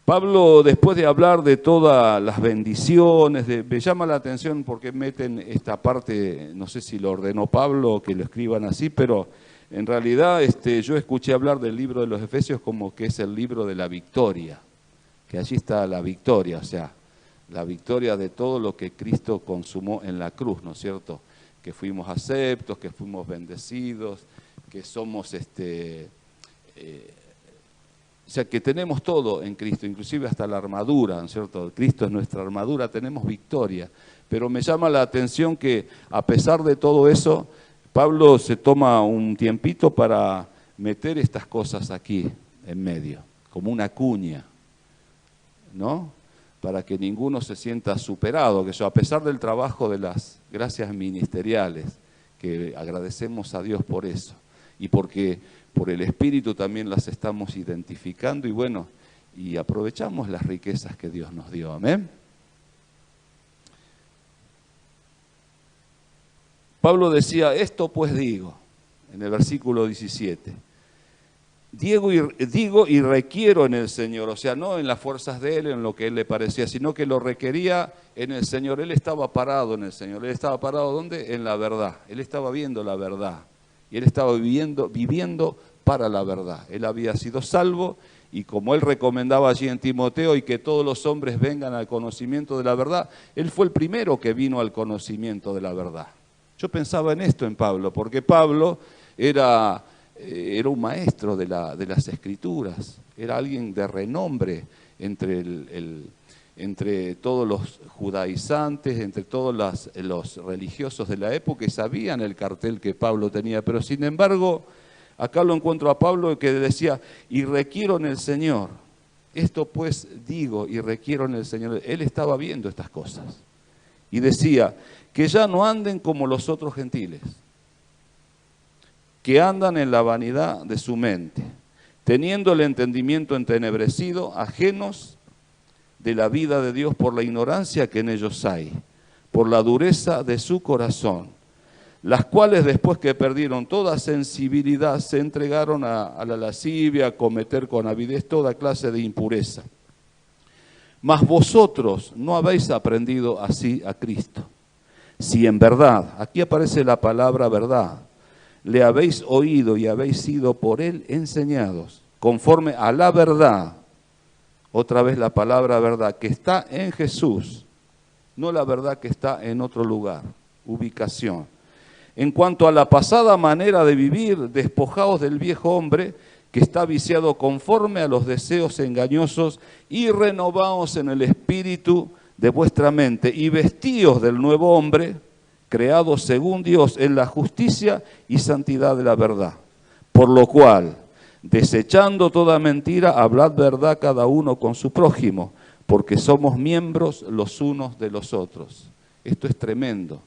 Pablo, después de hablar de todas las bendiciones, me llama la atención porque meten esta parte, no sé si lo ordenó Pablo o que lo escriban así, pero en realidad yo escuché hablar del libro de los Efesios como que es el libro de la victoria, que allí está la victoria, o sea, la victoria de todo lo que Cristo consumó en la cruz, ¿no es cierto? Que fuimos aceptos, que fuimos bendecidos, que somos, o sea, que tenemos todo en Cristo, inclusive hasta la armadura, ¿no es cierto? Cristo es nuestra armadura, tenemos victoria. Pero me llama la atención que a pesar de todo eso, Pablo se toma un tiempito para meter estas cosas aquí en medio, como una cuña, ¿no? Para que ninguno se sienta superado, que yo, a pesar del trabajo de las gracias ministeriales, que agradecemos a Dios por eso, y porque por el Espíritu también las estamos identificando, y bueno, y aprovechamos las riquezas que Dios nos dio, amén. Pablo decía, esto pues digo, en el versículo 17, digo y requiero en el Señor, o sea, no en las fuerzas de Él, en lo que Él le parecía, sino que lo requería en el Señor. Él estaba parado en el Señor. Él estaba parado, ¿dónde? En la verdad. Él estaba viendo la verdad. Y Él estaba viviendo para la verdad. Él había sido salvo y como Él recomendaba allí en Timoteo, y que todos los hombres vengan al conocimiento de la verdad, Él fue el primero que vino al conocimiento de la verdad. Yo pensaba en esto en Pablo, porque Pablo era un maestro de las Escrituras, era alguien de renombre entre todos los judaizantes, entre todos los religiosos de la época, y sabían el cartel que Pablo tenía, pero sin embargo, acá lo encuentro a Pablo que decía, y requiero en el Señor, esto pues digo y requiero en el Señor. Él estaba viendo estas cosas, y decía, que ya no anden como los otros gentiles, que andan en la vanidad de su mente, teniendo el entendimiento entenebrecido, ajenos de la vida de Dios por la ignorancia que en ellos hay, por la dureza de su corazón, las cuales después que perdieron toda sensibilidad se entregaron a la lascivia, a cometer con avidez toda clase de impureza. Mas vosotros no habéis aprendido así a Cristo. Si en verdad, aquí aparece la palabra verdad, le habéis oído y habéis sido por él enseñados, conforme a la verdad, otra vez la palabra verdad, que está en Jesús, no la verdad que está en otro lugar, ubicación. En cuanto a la pasada manera de vivir, despojaos del viejo hombre que está viciado conforme a los deseos engañosos y renovaos en el espíritu de vuestra mente y vestíos del nuevo hombre, creado según Dios en la justicia y santidad de la verdad. Por lo cual, desechando toda mentira, hablad verdad cada uno con su prójimo, porque somos miembros los unos de los otros. Esto es tremendo.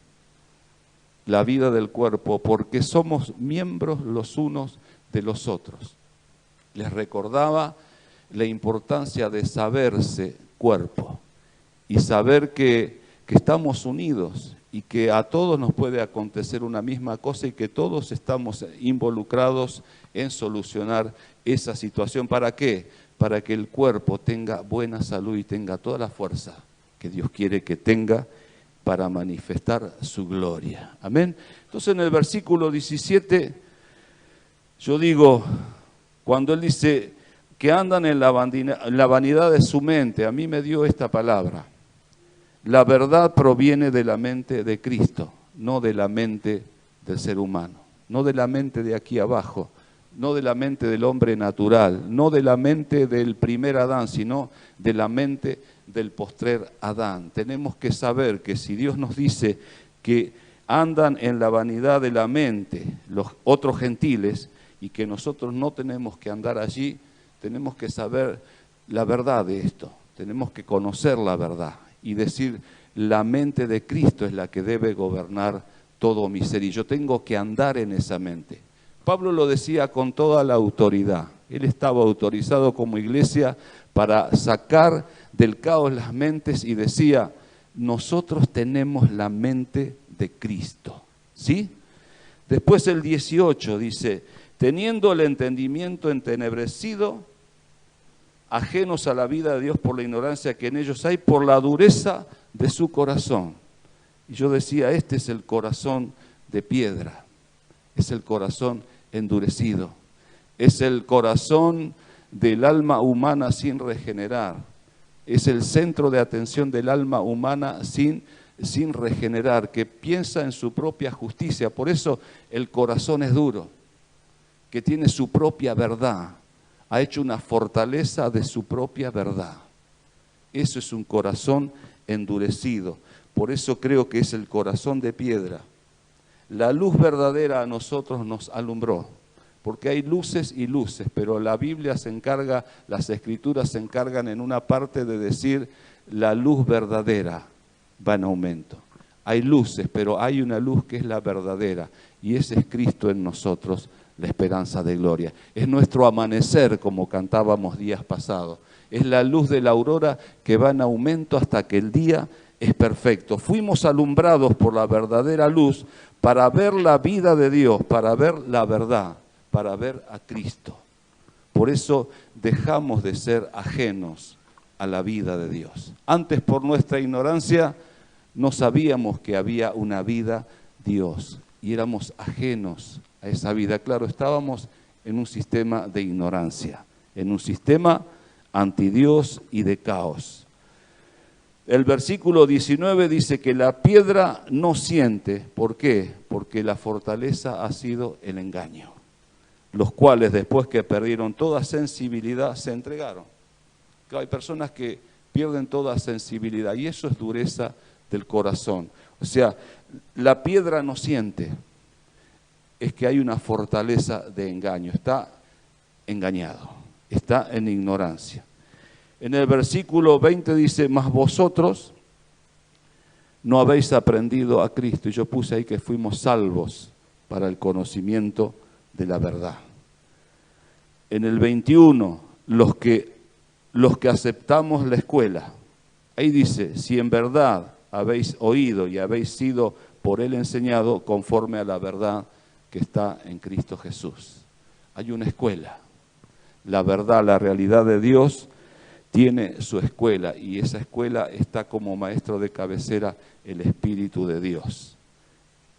La vida del cuerpo, porque somos miembros los unos de los otros. Les recordaba la importancia de saberse cuerpo y saber que estamos unidos y que a todos nos puede acontecer una misma cosa y que todos estamos involucrados en solucionar esa situación. ¿Para qué? Para que el cuerpo tenga buena salud y tenga toda la fuerza que Dios quiere que tenga para manifestar su gloria. Amén. Entonces en el versículo 17, yo digo, cuando él dice que andan en la vanidad de su mente, a mí me dio esta palabra. La verdad proviene de la mente de Cristo, no de la mente del ser humano, no de la mente de aquí abajo, no de la mente del hombre natural, no de la mente del primer Adán, sino de la mente del postrer Adán. Tenemos que saber que si Dios nos dice que andan en la vanidad de la mente los otros gentiles y que nosotros no tenemos que andar allí, tenemos que saber la verdad de esto, tenemos que conocer la verdad y decir, la mente de Cristo es la que debe gobernar todo mi ser y yo tengo que andar en esa mente. Pablo lo decía con toda la autoridad. Él estaba autorizado como iglesia para sacar del caos las mentes y decía, nosotros tenemos la mente de Cristo. ¿Sí? Después el 18 dice, teniendo el entendimiento entenebrecido, ajenos a la vida de Dios por la ignorancia que en ellos hay, por la dureza de su corazón. Y yo decía, este es el corazón de piedra, es el corazón endurecido, es el corazón del alma humana sin regenerar, es el centro de atención del alma humana sin regenerar, que piensa en su propia justicia. Por eso el corazón es duro, que tiene su propia verdad, ha hecho una fortaleza de su propia verdad. Eso es un corazón endurecido. Por eso creo que es el corazón de piedra. La luz verdadera a nosotros nos alumbró, porque hay luces y luces, pero la Biblia se encarga, las Escrituras se encargan en una parte de decir la luz verdadera va en aumento. Hay luces, pero hay una luz que es la verdadera, y ese es Cristo en nosotros, la esperanza de gloria. Es nuestro amanecer, como cantábamos días pasados. Es la luz de la aurora que va en aumento hasta que el día es perfecto. Fuimos alumbrados por la verdadera luz para ver la vida de Dios, para ver la verdad, para ver a Cristo. Por eso dejamos de ser ajenos a la vida de Dios. Antes, por nuestra ignorancia, no sabíamos que había una vida Dios y éramos ajenos a esa vida. Claro, estábamos en un sistema de ignorancia, en un sistema antidios y de caos. El versículo 19 dice que la piedra no siente. ¿Por qué? Porque la fortaleza ha sido el engaño. Los cuales después que perdieron toda sensibilidad se entregaron. Claro, hay personas que pierden toda sensibilidad y eso es dureza del corazón. O sea, la piedra no siente. Es que hay una fortaleza de engaño. Está engañado, está en ignorancia. En el versículo 20 dice, mas vosotros no habéis aprendido a Cristo. Y yo puse ahí que fuimos salvos para el conocimiento de la verdad. En el 21, los que aceptamos la escuela, Ahí dice, si en verdad habéis oído y habéis sido por Él enseñado conforme a la verdad que está en Cristo Jesús. Hay una escuela. La verdad, la realidad de Dios tiene su escuela y esa escuela está como maestro de cabecera el Espíritu de Dios.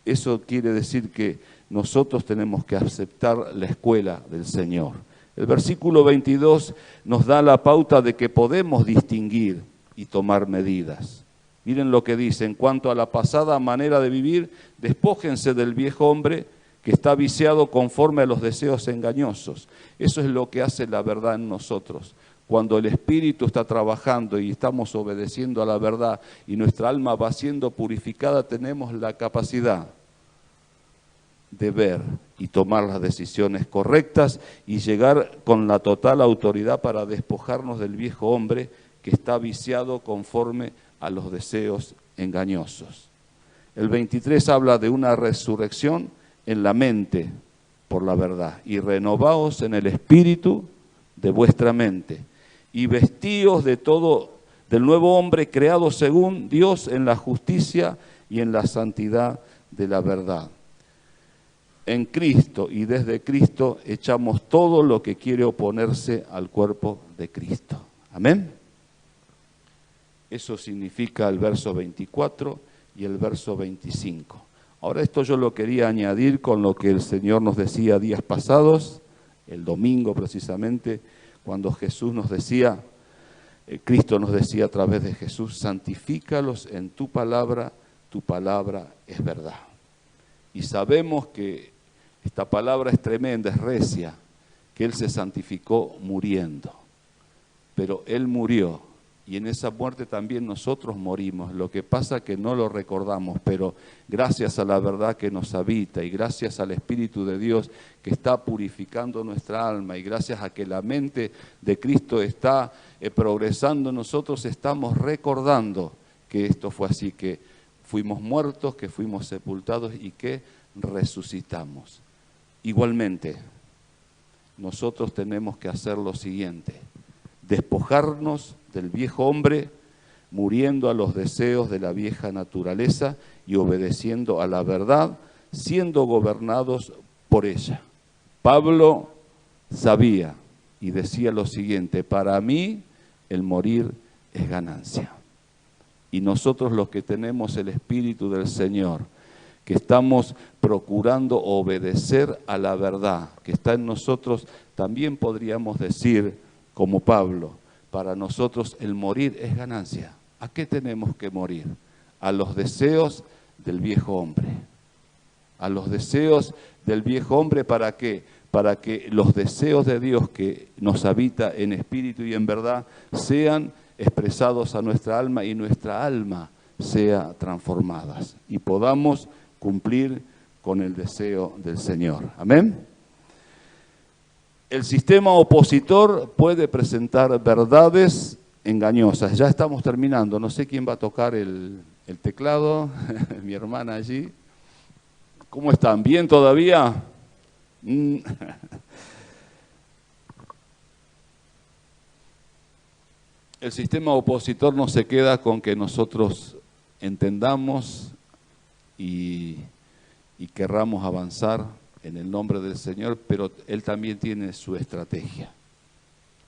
Eso quiere decir que nosotros tenemos que aceptar la escuela del Señor. El versículo 22 nos da la pauta de que podemos distinguir y tomar medidas. Miren lo que dice, en cuanto a la pasada manera de vivir, despójense del viejo hombre que está viciado conforme a los deseos engañosos. Eso es lo que hace la verdad en nosotros. Cuando el Espíritu está trabajando y estamos obedeciendo a la verdad y nuestra alma va siendo purificada, tenemos la capacidad de ver y tomar las decisiones correctas y llegar con la total autoridad para despojarnos del viejo hombre que está viciado conforme a los deseos engañosos. El 23 habla de una resurrección en la mente por la verdad. Y renovaos en el espíritu de vuestra mente. Y vestíos de todo, del nuevo hombre creado según Dios en la justicia y en la santidad de la verdad. En Cristo y desde Cristo echamos todo lo que quiere oponerse al cuerpo de Cristo. Amén. Eso significa el verso 24 y el verso 25. Ahora esto yo lo quería añadir con lo que el Señor nos decía días pasados, el domingo precisamente, cuando Jesús nos decía, Cristo nos decía a través de Jesús, santifícalos en tu palabra es verdad. Y sabemos que esta palabra es tremenda, es recia, que Él se santificó muriendo, pero Él murió. Y en esa muerte también nosotros morimos. Lo que pasa es que no lo recordamos, pero gracias a la verdad que nos habita y gracias al Espíritu de Dios que está purificando nuestra alma y gracias a que la mente de Cristo está progresando, nosotros estamos recordando que esto fue así, que fuimos muertos, que fuimos sepultados y que resucitamos. Igualmente, nosotros tenemos que hacer lo siguiente: despojarnos del viejo hombre, muriendo a los deseos de la vieja naturaleza y obedeciendo a la verdad, siendo gobernados por ella. Pablo sabía y decía lo siguiente: para mí el morir es ganancia. Y nosotros los que tenemos el Espíritu del Señor, que estamos procurando obedecer a la verdad que está en nosotros, también podríamos decir, como Pablo, para nosotros el morir es ganancia. ¿A qué tenemos que morir? A los deseos del viejo hombre. A los deseos del viejo hombre, ¿para qué? Para que los deseos de Dios que nos habita en espíritu y en verdad sean expresados a nuestra alma y nuestra alma sea transformada y podamos cumplir con el deseo del Señor. Amén. El sistema opositor puede presentar verdades engañosas. Ya estamos terminando. No sé quién va a tocar el teclado. Mi hermana allí. ¿Cómo están? ¿Bien todavía? El sistema opositor no se queda con que nosotros entendamos y querramos avanzar en el nombre del Señor, pero Él también tiene su estrategia.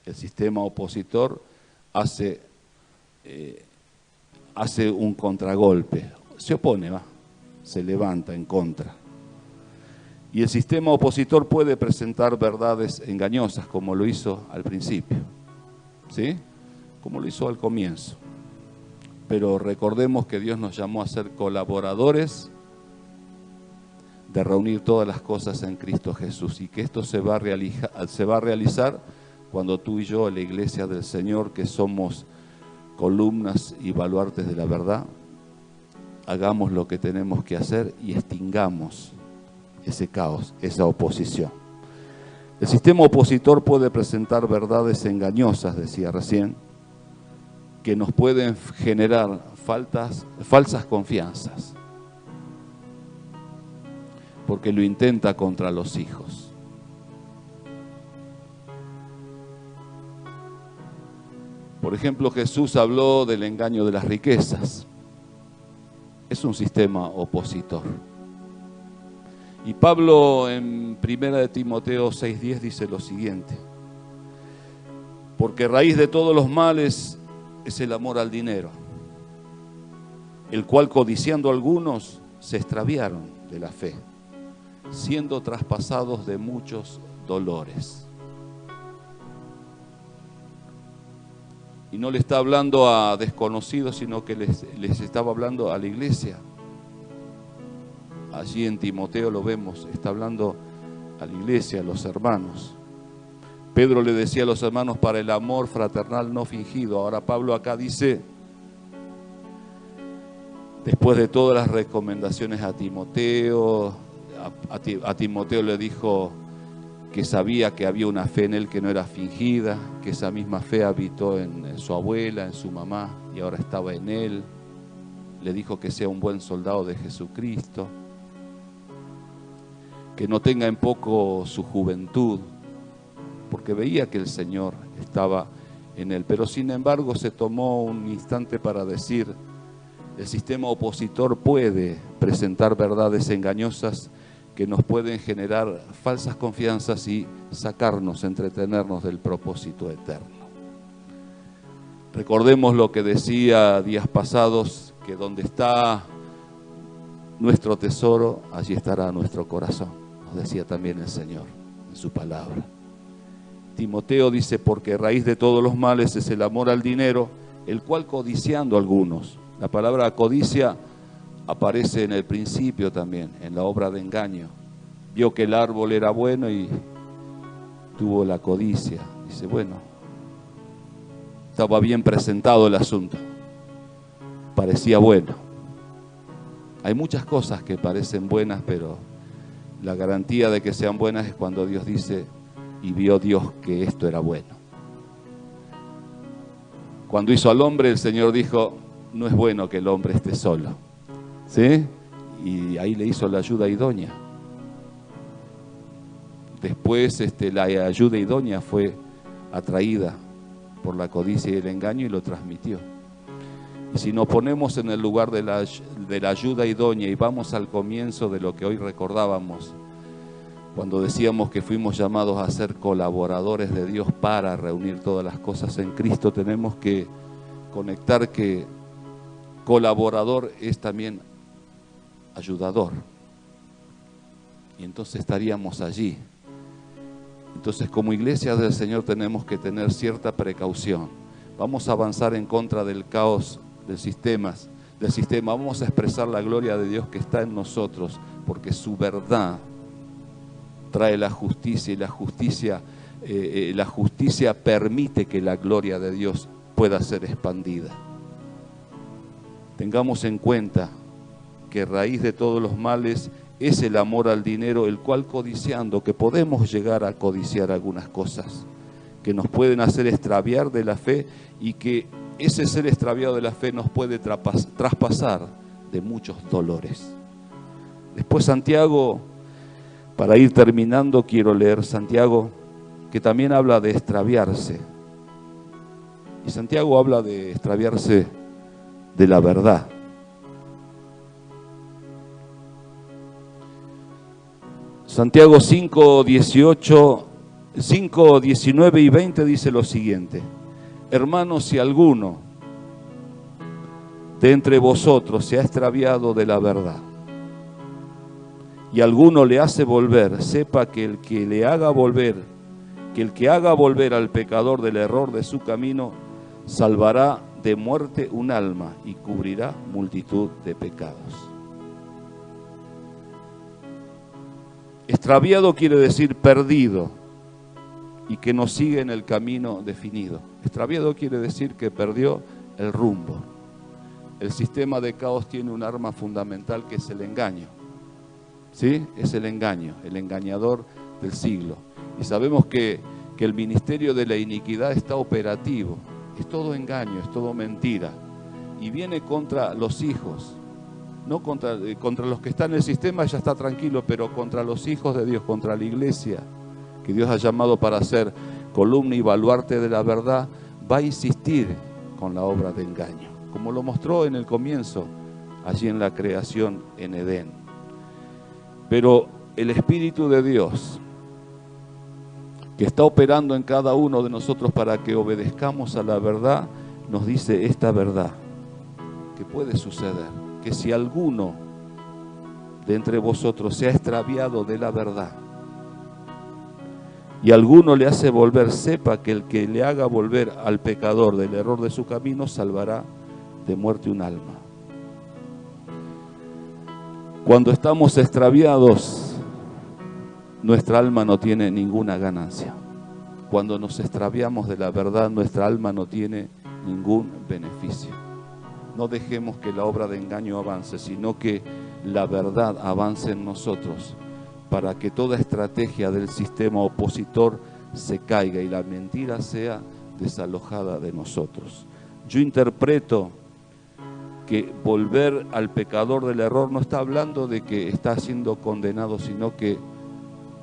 El sistema opositor hace un contragolpe, se opone, se levanta en contra. Y el sistema opositor puede presentar verdades engañosas, como lo hizo al principio, ¿sí? Como lo hizo al comienzo. Pero recordemos que Dios nos llamó a ser colaboradores de reunir todas las cosas en Cristo Jesús y que esto se va a realizar cuando tú y yo, la iglesia del Señor, que somos columnas y baluartes de la verdad, hagamos lo que tenemos que hacer y extingamos ese caos, esa oposición. El sistema opositor puede presentar verdades engañosas, decía recién, que nos pueden generar falsas confianzas, porque lo intenta contra los hijos. Por ejemplo, Jesús habló del engaño de las riquezas. Es un sistema opositor. Y Pablo en 1 de Timoteo 6:10 dice lo siguiente: porque raíz de todos los males es el amor al dinero, el cual codiciando algunos se extraviaron de la fe, siendo traspasados de muchos dolores. Y no le está hablando a desconocidos, sino que les estaba hablando a la iglesia. Allí en Timoteo lo vemos, está hablando a la iglesia, a los hermanos. Pedro le decía a los hermanos para el amor fraternal no fingido. Ahora Pablo acá dice, después de todas las recomendaciones a Timoteo, a Timoteo le dijo que sabía que había una fe en él que no era fingida, que esa misma fe habitó en su abuela, en su mamá, y ahora estaba en él. Le dijo que sea un buen soldado de Jesucristo, que no tenga en poco su juventud, porque veía que el Señor estaba en él. Pero sin embargo se tomó un instante para decir, el sistema opositor puede presentar verdades engañosas que nos pueden generar falsas confianzas y sacarnos, entretenernos del propósito eterno. Recordemos lo que decía días pasados, que donde está nuestro tesoro, allí estará nuestro corazón. Nos decía también el Señor en su palabra. Timoteo dice, porque raíz de todos los males es el amor al dinero, el cual codiciando algunos. La palabra codicia aparece en el principio también, en la obra de engaño. Vio que el árbol era bueno y tuvo la codicia. Dice, bueno, estaba bien presentado el asunto, parecía bueno. Hay muchas cosas que parecen buenas, pero la garantía de que sean buenas es cuando Dios dice, y vio Dios que esto era bueno. Cuando hizo al hombre, el Señor dijo, no es bueno que el hombre esté solo. ¿Sí? Y ahí le hizo la ayuda idónea. Después la ayuda idónea fue atraída por la codicia y el engaño y lo transmitió. Y si nos ponemos en el lugar de la ayuda idónea y vamos al comienzo de lo que hoy recordábamos, cuando decíamos que fuimos llamados a ser colaboradores de Dios para reunir todas las cosas en Cristo, tenemos que conectar que colaborador es también ayudador. Y entonces estaríamos allí. Entonces, como iglesia del Señor tenemos que tener cierta precaución. Vamos a avanzar en contra del caos del sistema. Vamos a expresar la gloria de Dios que está en nosotros, porque su verdad trae la justicia, y la justicia permite que la gloria de Dios pueda ser expandida. Tengamos en cuenta que raíz de todos los males es el amor al dinero, el cual codiciando, que podemos llegar a codiciar algunas cosas que nos pueden hacer extraviar de la fe, y que ese ser extraviado de la fe nos puede traspasar de muchos dolores. Después Santiago, para ir terminando, quiero leer Santiago, que también habla de extraviarse. Y Santiago habla de extraviarse de la verdad. Santiago 5, 19 y 20 dice lo siguiente: hermanos, si alguno de entre vosotros se ha extraviado de la verdad y alguno le hace volver, sepa que el que haga volver al pecador del error de su camino, salvará de muerte un alma y cubrirá multitud de pecados. Extraviado quiere decir perdido y que no sigue en el camino definido. Extraviado quiere decir que perdió el rumbo. El sistema de caos tiene un arma fundamental que es el engaño. ¿Sí? Es el engaño, el engañador del siglo. Y sabemos que el ministerio de la iniquidad está operativo. Es todo engaño, es todo mentira. Y viene contra los hijos. No contra los que están en el sistema ya está tranquilo, pero contra los hijos de Dios, contra la iglesia, que Dios ha llamado para ser columna y baluarte de la verdad, va a insistir con la obra de engaño, como lo mostró en el comienzo, allí en la creación en Edén. Pero el Espíritu de Dios, que está operando en cada uno de nosotros para que obedezcamos a la verdad, nos dice esta verdad, que puede suceder, que si alguno de entre vosotros se ha extraviado de la verdad, y alguno le hace volver, sepa que el que le haga volver al pecador del error de su camino, salvará de muerte un alma. Cuando estamos extraviados, nuestra alma no tiene ninguna ganancia. Cuando nos extraviamos de la verdad, nuestra alma no tiene ningún beneficio. No dejemos que la obra de engaño avance, sino que la verdad avance en nosotros, para que toda estrategia del sistema opositor se caiga y la mentira sea desalojada de nosotros. Yo interpreto que volver al pecador del error no está hablando de que está siendo condenado, sino que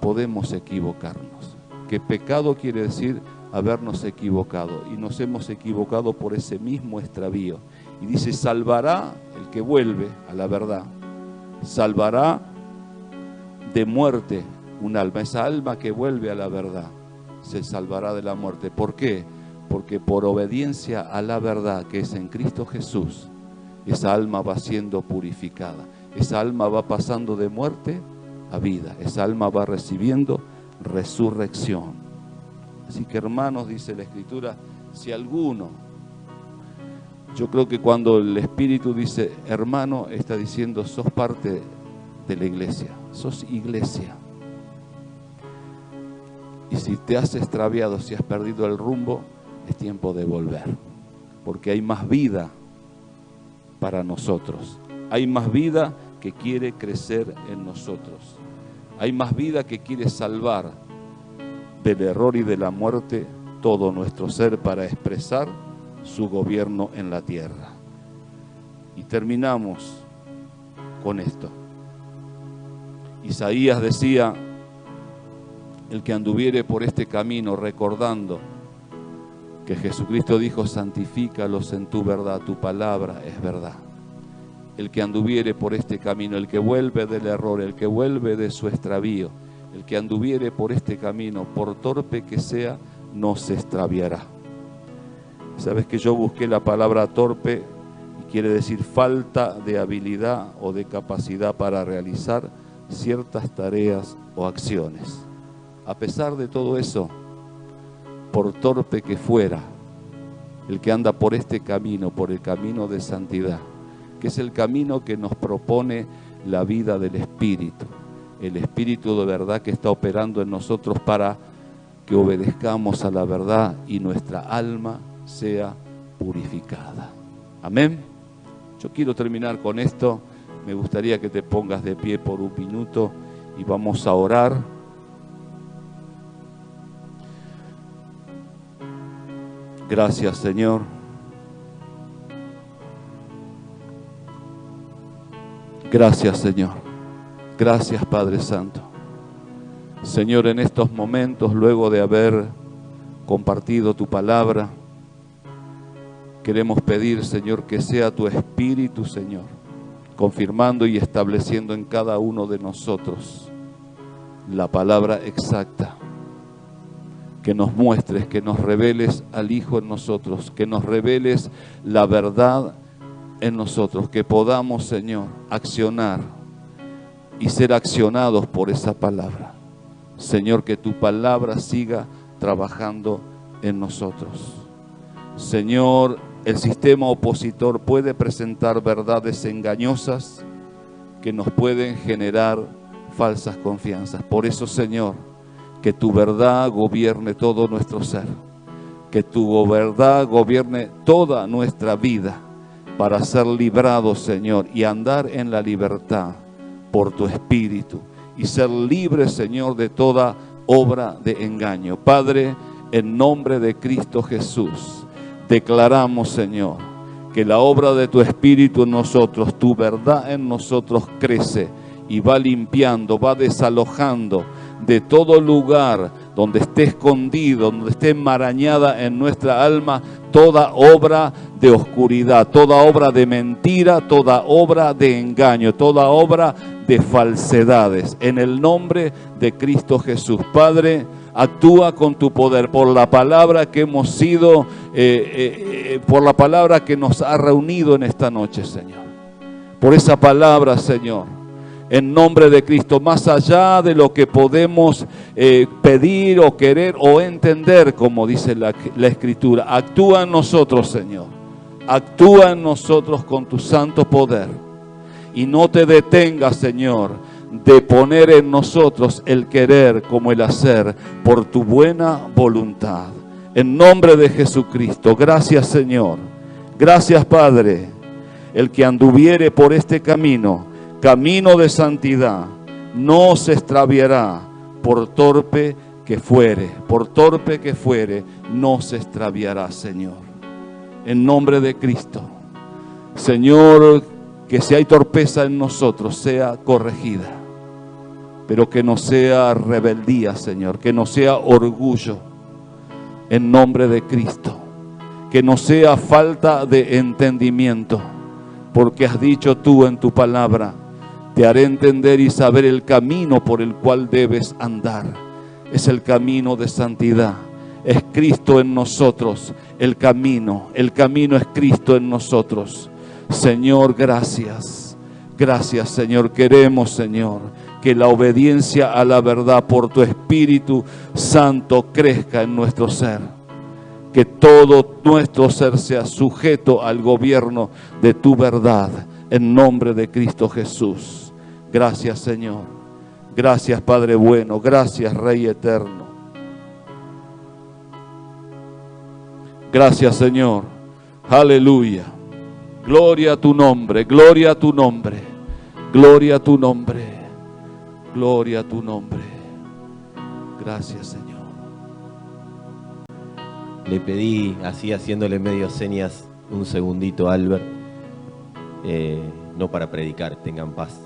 podemos equivocarnos. Que pecado quiere decir habernos equivocado, y nos hemos equivocado por ese mismo extravío. Y dice, salvará el que vuelve a la verdad, salvará de muerte un alma. Esa alma que vuelve a la verdad se salvará de la muerte. ¿Por qué? Porque por obediencia a la verdad que es en Cristo Jesús, esa alma va siendo purificada. Esa alma va pasando de muerte a vida. Esa alma va recibiendo resurrección. Así que, hermanos, dice la Escritura, si alguno, yo creo que cuando el Espíritu dice hermano, está diciendo sos parte de la iglesia, sos iglesia. Y si te has extraviado, si has perdido el rumbo, es tiempo de volver, porque hay más vida para nosotros. Hay más vida que quiere crecer en nosotros. Hay más vida que quiere salvar del error y de la muerte todo nuestro ser para expresar su gobierno en la tierra. Y terminamos con esto. Isaías decía, el que anduviere por este camino, recordando que Jesucristo dijo, santifícalos en tu verdad, tu palabra es verdad. El que anduviere por este camino, el que vuelve del error, el que vuelve de su extravío, el que anduviere por este camino, por torpe que sea, no se extraviará. Sabes que yo busqué la palabra torpe y quiere decir falta de habilidad o de capacidad para realizar ciertas tareas o acciones. A pesar de todo eso, por torpe que fuera, el que anda por este camino, por el camino de santidad, que es el camino que nos propone la vida del Espíritu, el Espíritu de verdad que está operando en nosotros para que obedezcamos a la verdad y nuestra alma sea purificada. Amén. Yo quiero terminar con esto. Me gustaría que te pongas de pie por un minuto y vamos a orar. Gracias, Señor. Gracias, Señor. Gracias, Padre Santo. Señor, en estos momentos, luego de haber compartido tu palabra, queremos pedir, Señor, que sea tu Espíritu, Señor, confirmando y estableciendo en cada uno de nosotros la palabra exacta. Que nos muestres, que nos reveles al Hijo en nosotros, que nos reveles la verdad en nosotros, que podamos, Señor, accionar y ser accionados por esa palabra. Señor, que tu palabra siga trabajando en nosotros. Señor, el sistema opositor puede presentar verdades engañosas que nos pueden generar falsas confianzas. Por eso, Señor, que tu verdad gobierne todo nuestro ser, que tu verdad gobierne toda nuestra vida para ser librados, Señor, y andar en la libertad por tu Espíritu y ser libres, Señor, de toda obra de engaño. Padre, en nombre de Cristo Jesús, declaramos, Señor, que la obra de tu Espíritu en nosotros, tu verdad en nosotros crece y va limpiando, va desalojando de todo lugar donde esté escondido, donde esté enmarañada en nuestra alma toda obra de oscuridad, toda obra de mentira, toda obra de engaño, toda obra de falsedades. En el nombre de Cristo Jesús. Padre, actúa con tu poder por la palabra que hemos sido, por la palabra que nos ha reunido en esta noche, Señor. Por esa palabra, Señor. En nombre de Cristo, más allá de lo que podemos pedir o querer o entender, como dice la Escritura, actúa en nosotros, Señor. Actúa en nosotros con tu santo poder. Y no te detengas, Señor, de poner en nosotros el querer como el hacer por tu buena voluntad. En nombre de Jesucristo, gracias, Señor. Gracias, Padre. El que anduviere por este camino de santidad, no se extraviará, por torpe que fuere, no se extraviará, Señor. En nombre de Cristo, Señor, que si hay torpeza en nosotros, sea corregida, pero que no sea rebeldía, Señor, que no sea orgullo, en nombre de Cristo, que no sea falta de entendimiento, porque has dicho tú en tu palabra, te haré entender y saber el camino por el cual debes andar. Es el camino de santidad. Es Cristo en nosotros el camino. El camino es Cristo en nosotros. Señor, gracias. Gracias, Señor. Queremos, Señor, que la obediencia a la verdad por tu Espíritu Santo crezca en nuestro ser. Que todo nuestro ser sea sujeto al gobierno de tu verdad. En nombre de Cristo Jesús. Gracias, Señor. Gracias, Padre bueno. Gracias, Rey eterno. Gracias, Señor. Aleluya. Gloria a tu nombre. Gloria a tu nombre. Gloria a tu nombre. Gloria a tu nombre. Gracias, Señor. Le pedí, así haciéndole medio señas, un segundito a Albert. No para predicar, tengan paz.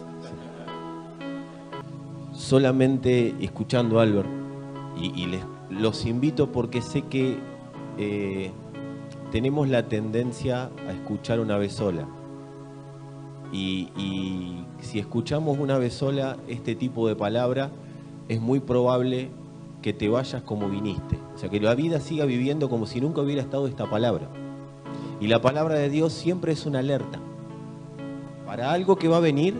Solamente escuchando a Albert, y los invito porque sé que tenemos la tendencia a escuchar una vez sola. Y si escuchamos una vez sola este tipo de palabra, es muy probable que te vayas como viniste. O sea, que la vida siga viviendo como si nunca hubiera estado esta palabra. Y la palabra de Dios siempre es una alerta para algo que va a venir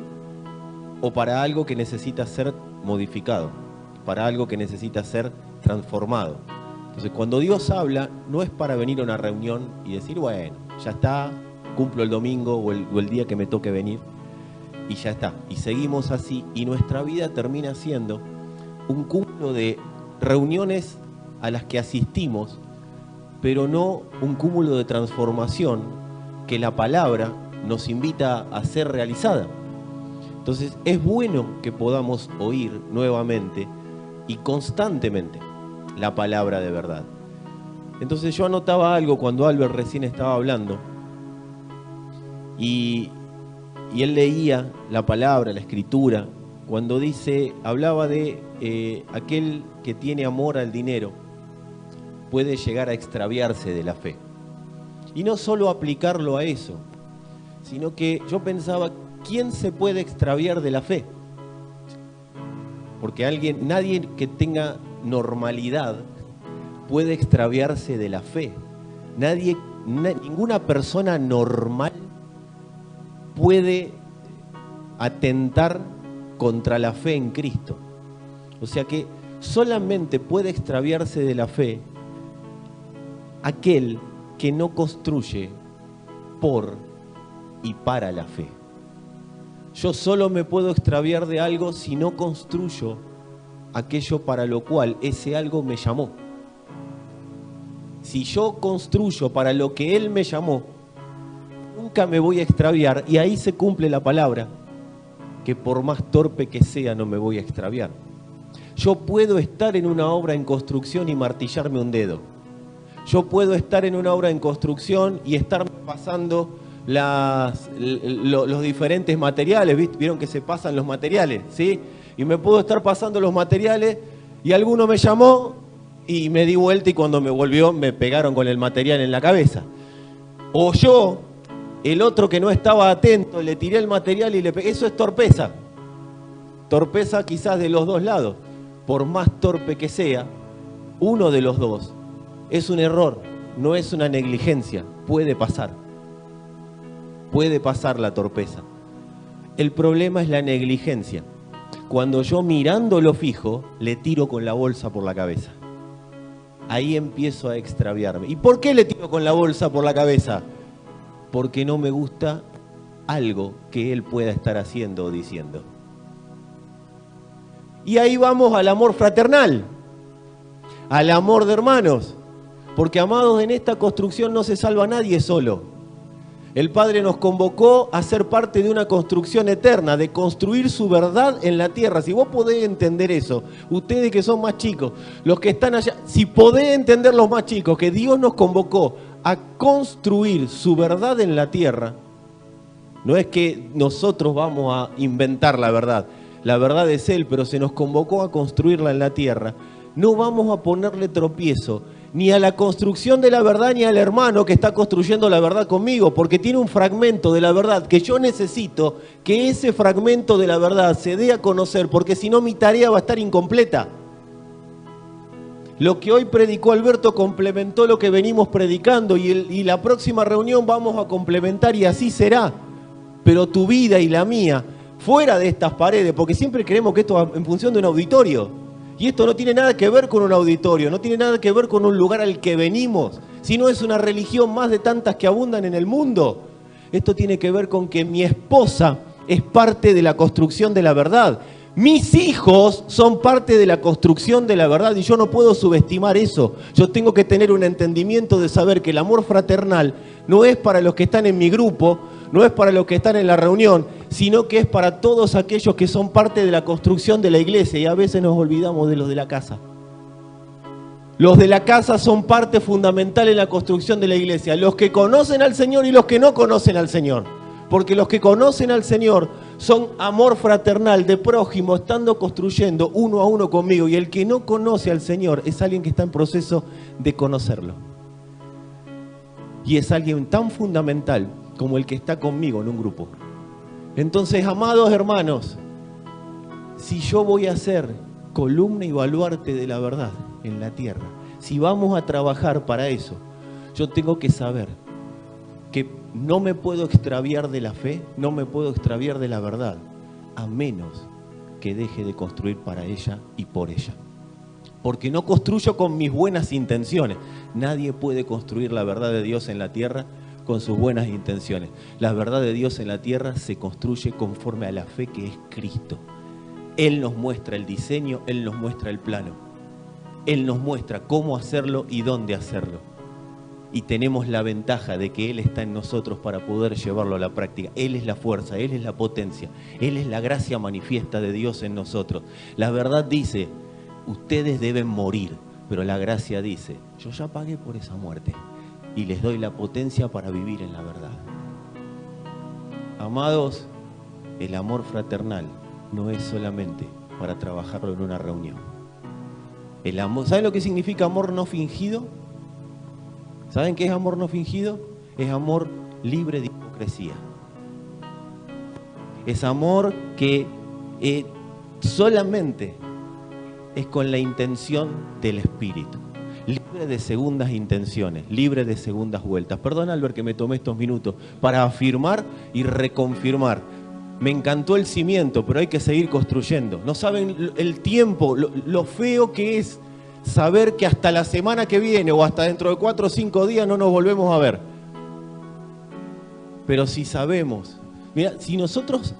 o para algo que necesita ser modificado, para algo que necesita ser transformado. Entonces, cuando Dios habla, no es para venir a una reunión y decir, bueno, ya está, cumplo el domingo o el día que me toque venir y ya está. Y seguimos así y nuestra vida termina siendo un cúmulo de reuniones a las que asistimos, pero no un cúmulo de transformación que la palabra nos invita a ser realizada. Entonces es bueno que podamos oír nuevamente y constantemente la palabra de verdad. Entonces yo anotaba algo cuando Albert recién estaba hablando y él leía la palabra, la escritura, cuando hablaba de aquel que tiene amor al dinero puede llegar a extraviarse de la fe. Y no solo aplicarlo a eso, sino que yo pensaba, ¿quién se puede extraviar de la fe? Porque nadie que tenga normalidad puede extraviarse de la fe. Ninguna persona normal puede atentar contra la fe en Cristo. O sea que solamente puede extraviarse de la fe aquel que no construye por y para la fe. Yo solo me puedo extraviar de algo si no construyo aquello para lo cual ese algo me llamó. Si yo construyo para lo que Él me llamó, nunca me voy a extraviar, y ahí se cumple la palabra, que por más torpe que sea no me voy a extraviar. Yo puedo estar en una obra en construcción y martillarme un dedo. Yo puedo estar en una obra en construcción y estar pasando los diferentes materiales, ¿viste? Vieron que se pasan los materiales, ¿sí? Y me puedo estar pasando los materiales y alguno me llamó Y me di vuelta y cuando me volvió me pegaron con el material en la cabeza. O yo, el otro que no estaba atento, le tiré el material y le pegué. Eso es torpeza. Torpeza quizás de los dos lados. Por más torpe que sea, uno de los dos es un error, no es una negligencia. Puede pasar. Puede pasar la torpeza. El problema es la negligencia. Cuando yo mirándolo fijo, le tiro con la bolsa por la cabeza. Ahí empiezo a extraviarme. ¿Y por qué le tiro con la bolsa por la cabeza? Porque no me gusta algo que él pueda estar haciendo o diciendo. Y ahí vamos al amor fraternal, al amor de hermanos. Porque, amados, en esta construcción no se salva nadie solo. El Padre nos convocó a ser parte de una construcción eterna, de construir su verdad en la tierra. Si vos podés entender eso, ustedes que son más chicos, los que están allá, si podés entender los más chicos, que Dios nos convocó a construir su verdad en la tierra, no es que nosotros vamos a inventar la verdad es Él, pero se nos convocó a construirla en la tierra. No vamos a ponerle tropiezo ni a la construcción de la verdad, ni al hermano que está construyendo la verdad conmigo, porque tiene un fragmento de la verdad que yo necesito que ese fragmento de la verdad se dé a conocer, porque si no mi tarea va a estar incompleta. Lo que hoy predicó Alberto complementó lo que venimos predicando y la próxima reunión vamos a complementar y así será. Pero tu vida y la mía, fuera de estas paredes, porque siempre creemos que esto va en función de un auditorio. Y esto no tiene nada que ver con un auditorio, no tiene nada que ver con un lugar al que venimos, sino es una religión más de tantas que abundan en el mundo. Esto tiene que ver con que mi esposa es parte de la construcción de la verdad. Mis hijos son parte de la construcción de la verdad y yo no puedo subestimar eso. Yo tengo que tener un entendimiento de saber que el amor fraternal no es para los que están en mi grupo, no es para los que están en la reunión, sino que es para todos aquellos que son parte de la construcción de la iglesia, y a veces nos olvidamos de los de la casa. Los de la casa son parte fundamental en la construcción de la iglesia, los que conocen al Señor y los que no conocen al Señor. Porque los que conocen al Señor son amor fraternal de prójimo, estando construyendo uno a uno conmigo, y el que no conoce al Señor es alguien que está en proceso de conocerlo. Y es alguien tan fundamental como el que está conmigo en un grupo. Entonces, amados hermanos, si yo voy a ser columna y baluarte de la verdad en la tierra, si vamos a trabajar para eso, yo tengo que saber que no me puedo extraviar de la fe, no me puedo extraviar de la verdad, a menos que deje de construir para ella y por ella. Porque no construyo con mis buenas intenciones. Nadie puede construir la verdad de Dios en la tierra con sus buenas intenciones. La verdad de Dios en la tierra se construye conforme a la fe que es Cristo. Él nos muestra el diseño, Él nos muestra el plano. Él nos muestra cómo hacerlo y dónde hacerlo. Y tenemos la ventaja de que Él está en nosotros para poder llevarlo a la práctica. Él es la fuerza, Él es la potencia, Él es la gracia manifiesta de Dios en nosotros. La verdad dice, ustedes deben morir, pero la gracia dice, yo ya pagué por esa muerte y les doy la potencia para vivir en la verdad. Amados, el amor fraternal no es solamente para trabajarlo en una reunión. El amor, ¿saben lo que significa amor no fingido? ¿Saben qué es amor no fingido? Es amor libre de hipocresía. Es amor que solamente es con la intención del Espíritu. Libre de segundas intenciones, libre de segundas vueltas. Perdón, Albert, que me tomé estos minutos para afirmar y reconfirmar. Me encantó el cimiento, pero hay que seguir construyendo. No saben el tiempo, lo feo que es saber que hasta la semana que viene o hasta dentro de 4 o 5 días no nos volvemos a ver. Pero si sabemos, mira, si nosotros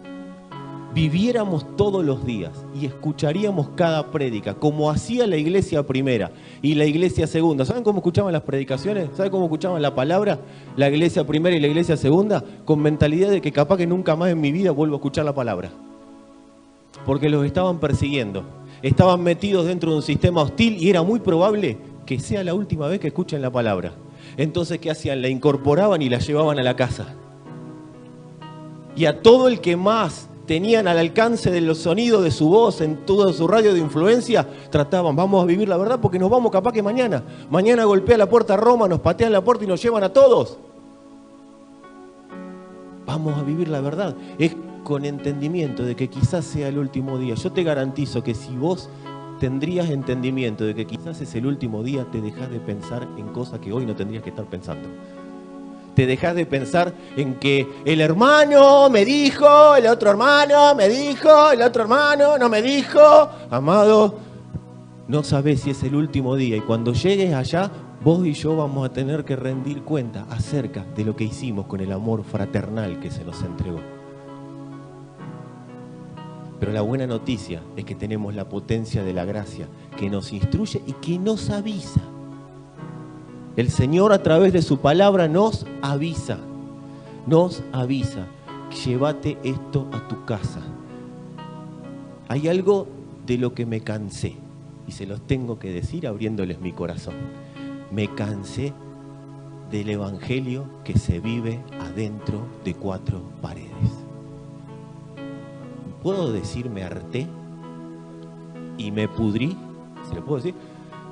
viviéramos todos los días y escucharíamos cada prédica, como hacía la iglesia primera y la iglesia segunda. ¿Saben cómo escuchaban las predicaciones? ¿Saben cómo escuchaban la palabra? La iglesia primera y la iglesia segunda, con mentalidad de que capaz que nunca más en mi vida vuelvo a escuchar la palabra. Porque los estaban persiguiendo. Estaban metidos dentro de un sistema hostil y era muy probable que sea la última vez que escuchen la palabra. Entonces, ¿qué hacían? La incorporaban y la llevaban a la casa. Y a todo el que más tenían al alcance de los sonidos de su voz en todo su radio de influencia, trataban, vamos a vivir la verdad porque nos vamos capaz que mañana. Mañana golpea la puerta Roma, nos patean la puerta y nos llevan a todos. Vamos a vivir la verdad. Es con entendimiento de que quizás sea el último día. Yo te garantizo que si vos tendrías entendimiento de que quizás es el último día, te dejás de pensar en cosas que hoy no tendrías que estar pensando. Te dejás de pensar en que el hermano me dijo, el otro hermano me dijo, el otro hermano no me dijo. Amado, no sabés si es el último día y cuando llegues allá, vos y yo vamos a tener que rendir cuenta acerca de lo que hicimos con el amor fraternal que se nos entregó. Pero la buena noticia es que tenemos la potencia de la gracia que nos instruye y que nos avisa. El Señor a través de su palabra nos avisa, llévate esto a tu casa. Hay algo de lo que me cansé y se los tengo que decir abriéndoles mi corazón. Me cansé del evangelio que se vive adentro de 4 paredes. ¿Puedo decir me harté y me pudrí? ¿Se lo puedo decir?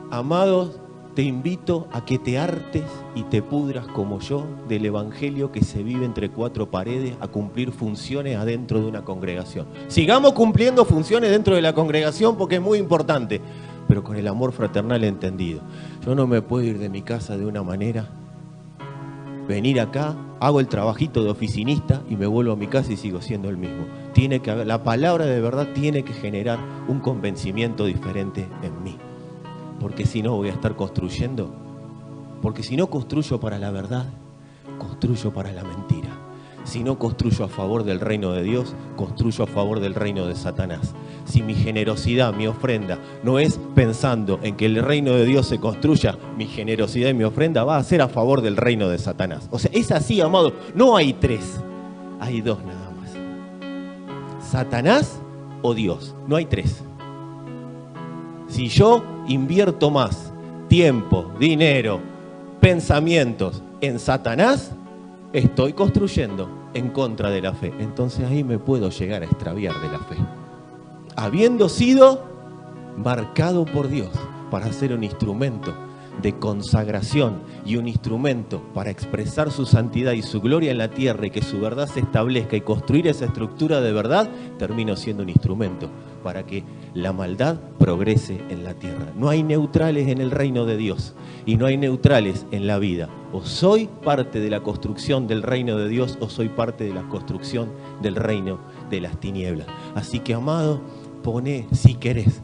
Amados, te invito a que te hartes y te pudras como yo del evangelio que se vive entre 4 paredes a cumplir funciones adentro de una congregación. Sigamos cumpliendo funciones dentro de la congregación porque es muy importante, pero con el amor fraternal entendido. Yo no me puedo ir de mi casa de una manera, venir acá, hago el trabajito de oficinista y me vuelvo a mi casa y sigo siendo el mismo. Tiene que haber, la palabra de verdad tiene que generar un convencimiento diferente en mí. Porque si no voy a estar construyendo, porque si no construyo para la verdad, construyo para la mentira. Si no construyo a favor del reino de Dios, construyo a favor del reino de Satanás. Si mi generosidad, mi ofrenda, no es pensando en que el reino de Dios se construya, mi generosidad y mi ofrenda va a ser a favor del reino de Satanás. O sea, es así, amado. No hay 3, hay 2 nada más. Satanás o Dios, no hay 3. Si yo invierto más tiempo, dinero, pensamientos en Satanás, estoy construyendo en contra de la fe. Entonces ahí me puedo llegar a extraviar de la fe. Habiendo sido marcado por Dios para ser un instrumento de consagración y un instrumento para expresar su santidad y su gloria en la tierra y que su verdad se establezca y construir esa estructura de verdad, termino siendo un instrumento para que la maldad progrese en la tierra. No hay neutrales en el reino de Dios y no hay neutrales en la vida. O soy parte de la construcción del reino de Dios o soy parte de la construcción del reino de las tinieblas. Así que, amado, poné, si querés,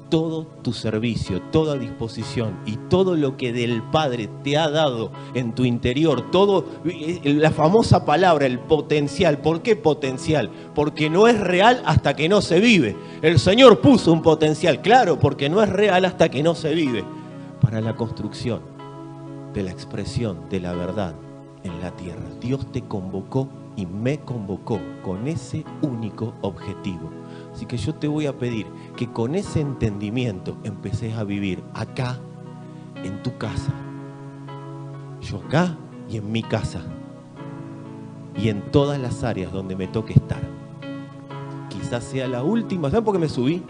todo tu servicio, toda disposición y todo lo que del Padre te ha dado en tu interior, todo, la famosa palabra, el potencial. ¿Por qué potencial? Porque no es real hasta que no se vive. El Señor puso un potencial, claro, porque no es real hasta que no se vive, para la construcción de la expresión de la verdad en la tierra. Dios te convocó y me convocó con ese único objetivo. Así que yo te voy a pedir que con ese entendimiento empeces a vivir acá, en tu casa. Yo acá y en mi casa. Y en todas las áreas donde me toque estar. Quizás sea la última. ¿Saben por qué me subí?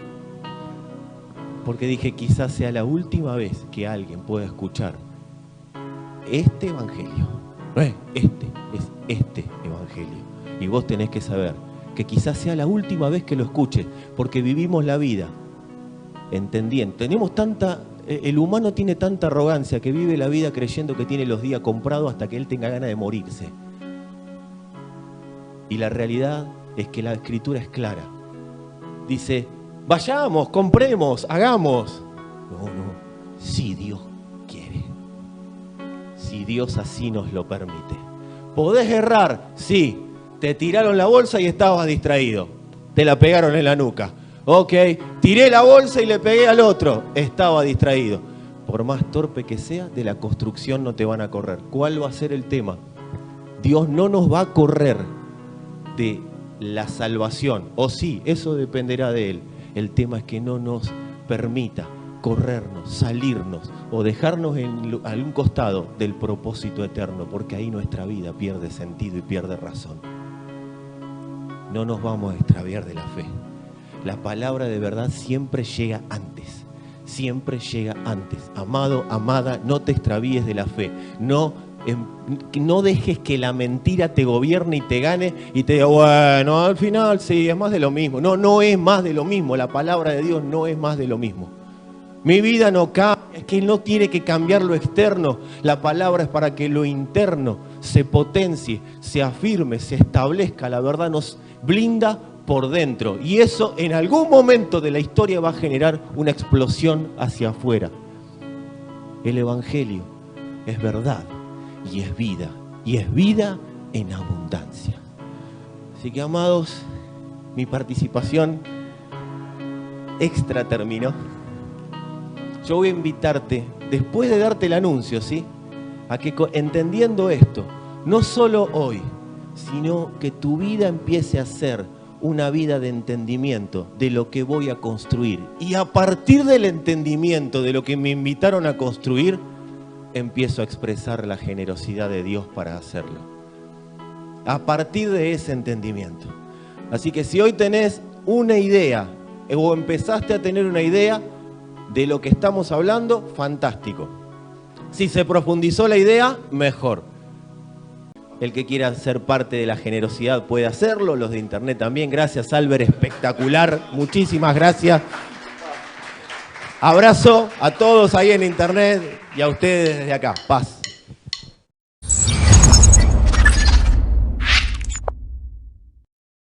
Porque dije, quizás sea la última vez que alguien pueda escuchar este evangelio. No es este evangelio. Y vos tenés que saber que quizás sea la última vez que lo escuches, porque vivimos la vida entendiendo. Tenemos tanta, el humano tiene tanta arrogancia que vive la vida creyendo que tiene los días comprados hasta que él tenga ganas de morirse. Y la realidad es que la Escritura es clara. Dice, vayamos, compremos, hagamos. No, si Dios quiere. Si Dios así nos lo permite. ¿Podés errar? Sí. Te tiraron la bolsa y estabas distraído. Te la pegaron en la nuca. Ok, tiré la bolsa y le pegué al otro. Estaba distraído. Por más torpe que sea, de la construcción no te van a correr. ¿Cuál va a ser el tema? Dios no nos va a correr de la salvación. O sí, eso dependerá de Él. El tema es que no nos permita corrernos, salirnos o dejarnos en algún costado del propósito eterno, porque ahí nuestra vida pierde sentido y pierde razón. no nos vamos a extraviar de la fe. La palabra de verdad siempre llega antes. Siempre llega antes. Amado, amada, no te extravíes de la fe. No dejes que la mentira te gobierne y te gane y te diga, bueno, al final sí, es más de lo mismo. No, no es más de lo mismo. La palabra de Dios no es más de lo mismo. Mi vida no cambia, es que no tiene que cambiar lo externo. La palabra es para que lo interno se potencie, se afirme, se establezca. La verdad nos blinda por dentro. Y eso en algún momento de la historia va a generar una explosión hacia afuera. El Evangelio es verdad y es vida. Y es vida en abundancia. Así que, amados, mi participación extra terminó. Yo voy a invitarte, después de darte el anuncio, ¿sí?, a que entendiendo esto, no solo hoy, sino que tu vida empiece a ser una vida de entendimiento de lo que voy a construir. Y a partir del entendimiento de lo que me invitaron a construir, empiezo a expresar la generosidad de Dios para hacerlo. A partir de ese entendimiento. Así que si hoy tenés una idea, o empezaste a tener una idea de lo que estamos hablando, fantástico. Si se profundizó la idea, mejor. El que quiera ser parte de la generosidad puede hacerlo, los de internet también. Gracias, Albert, espectacular. Muchísimas gracias. Abrazo a todos ahí en internet y a ustedes desde acá. Paz.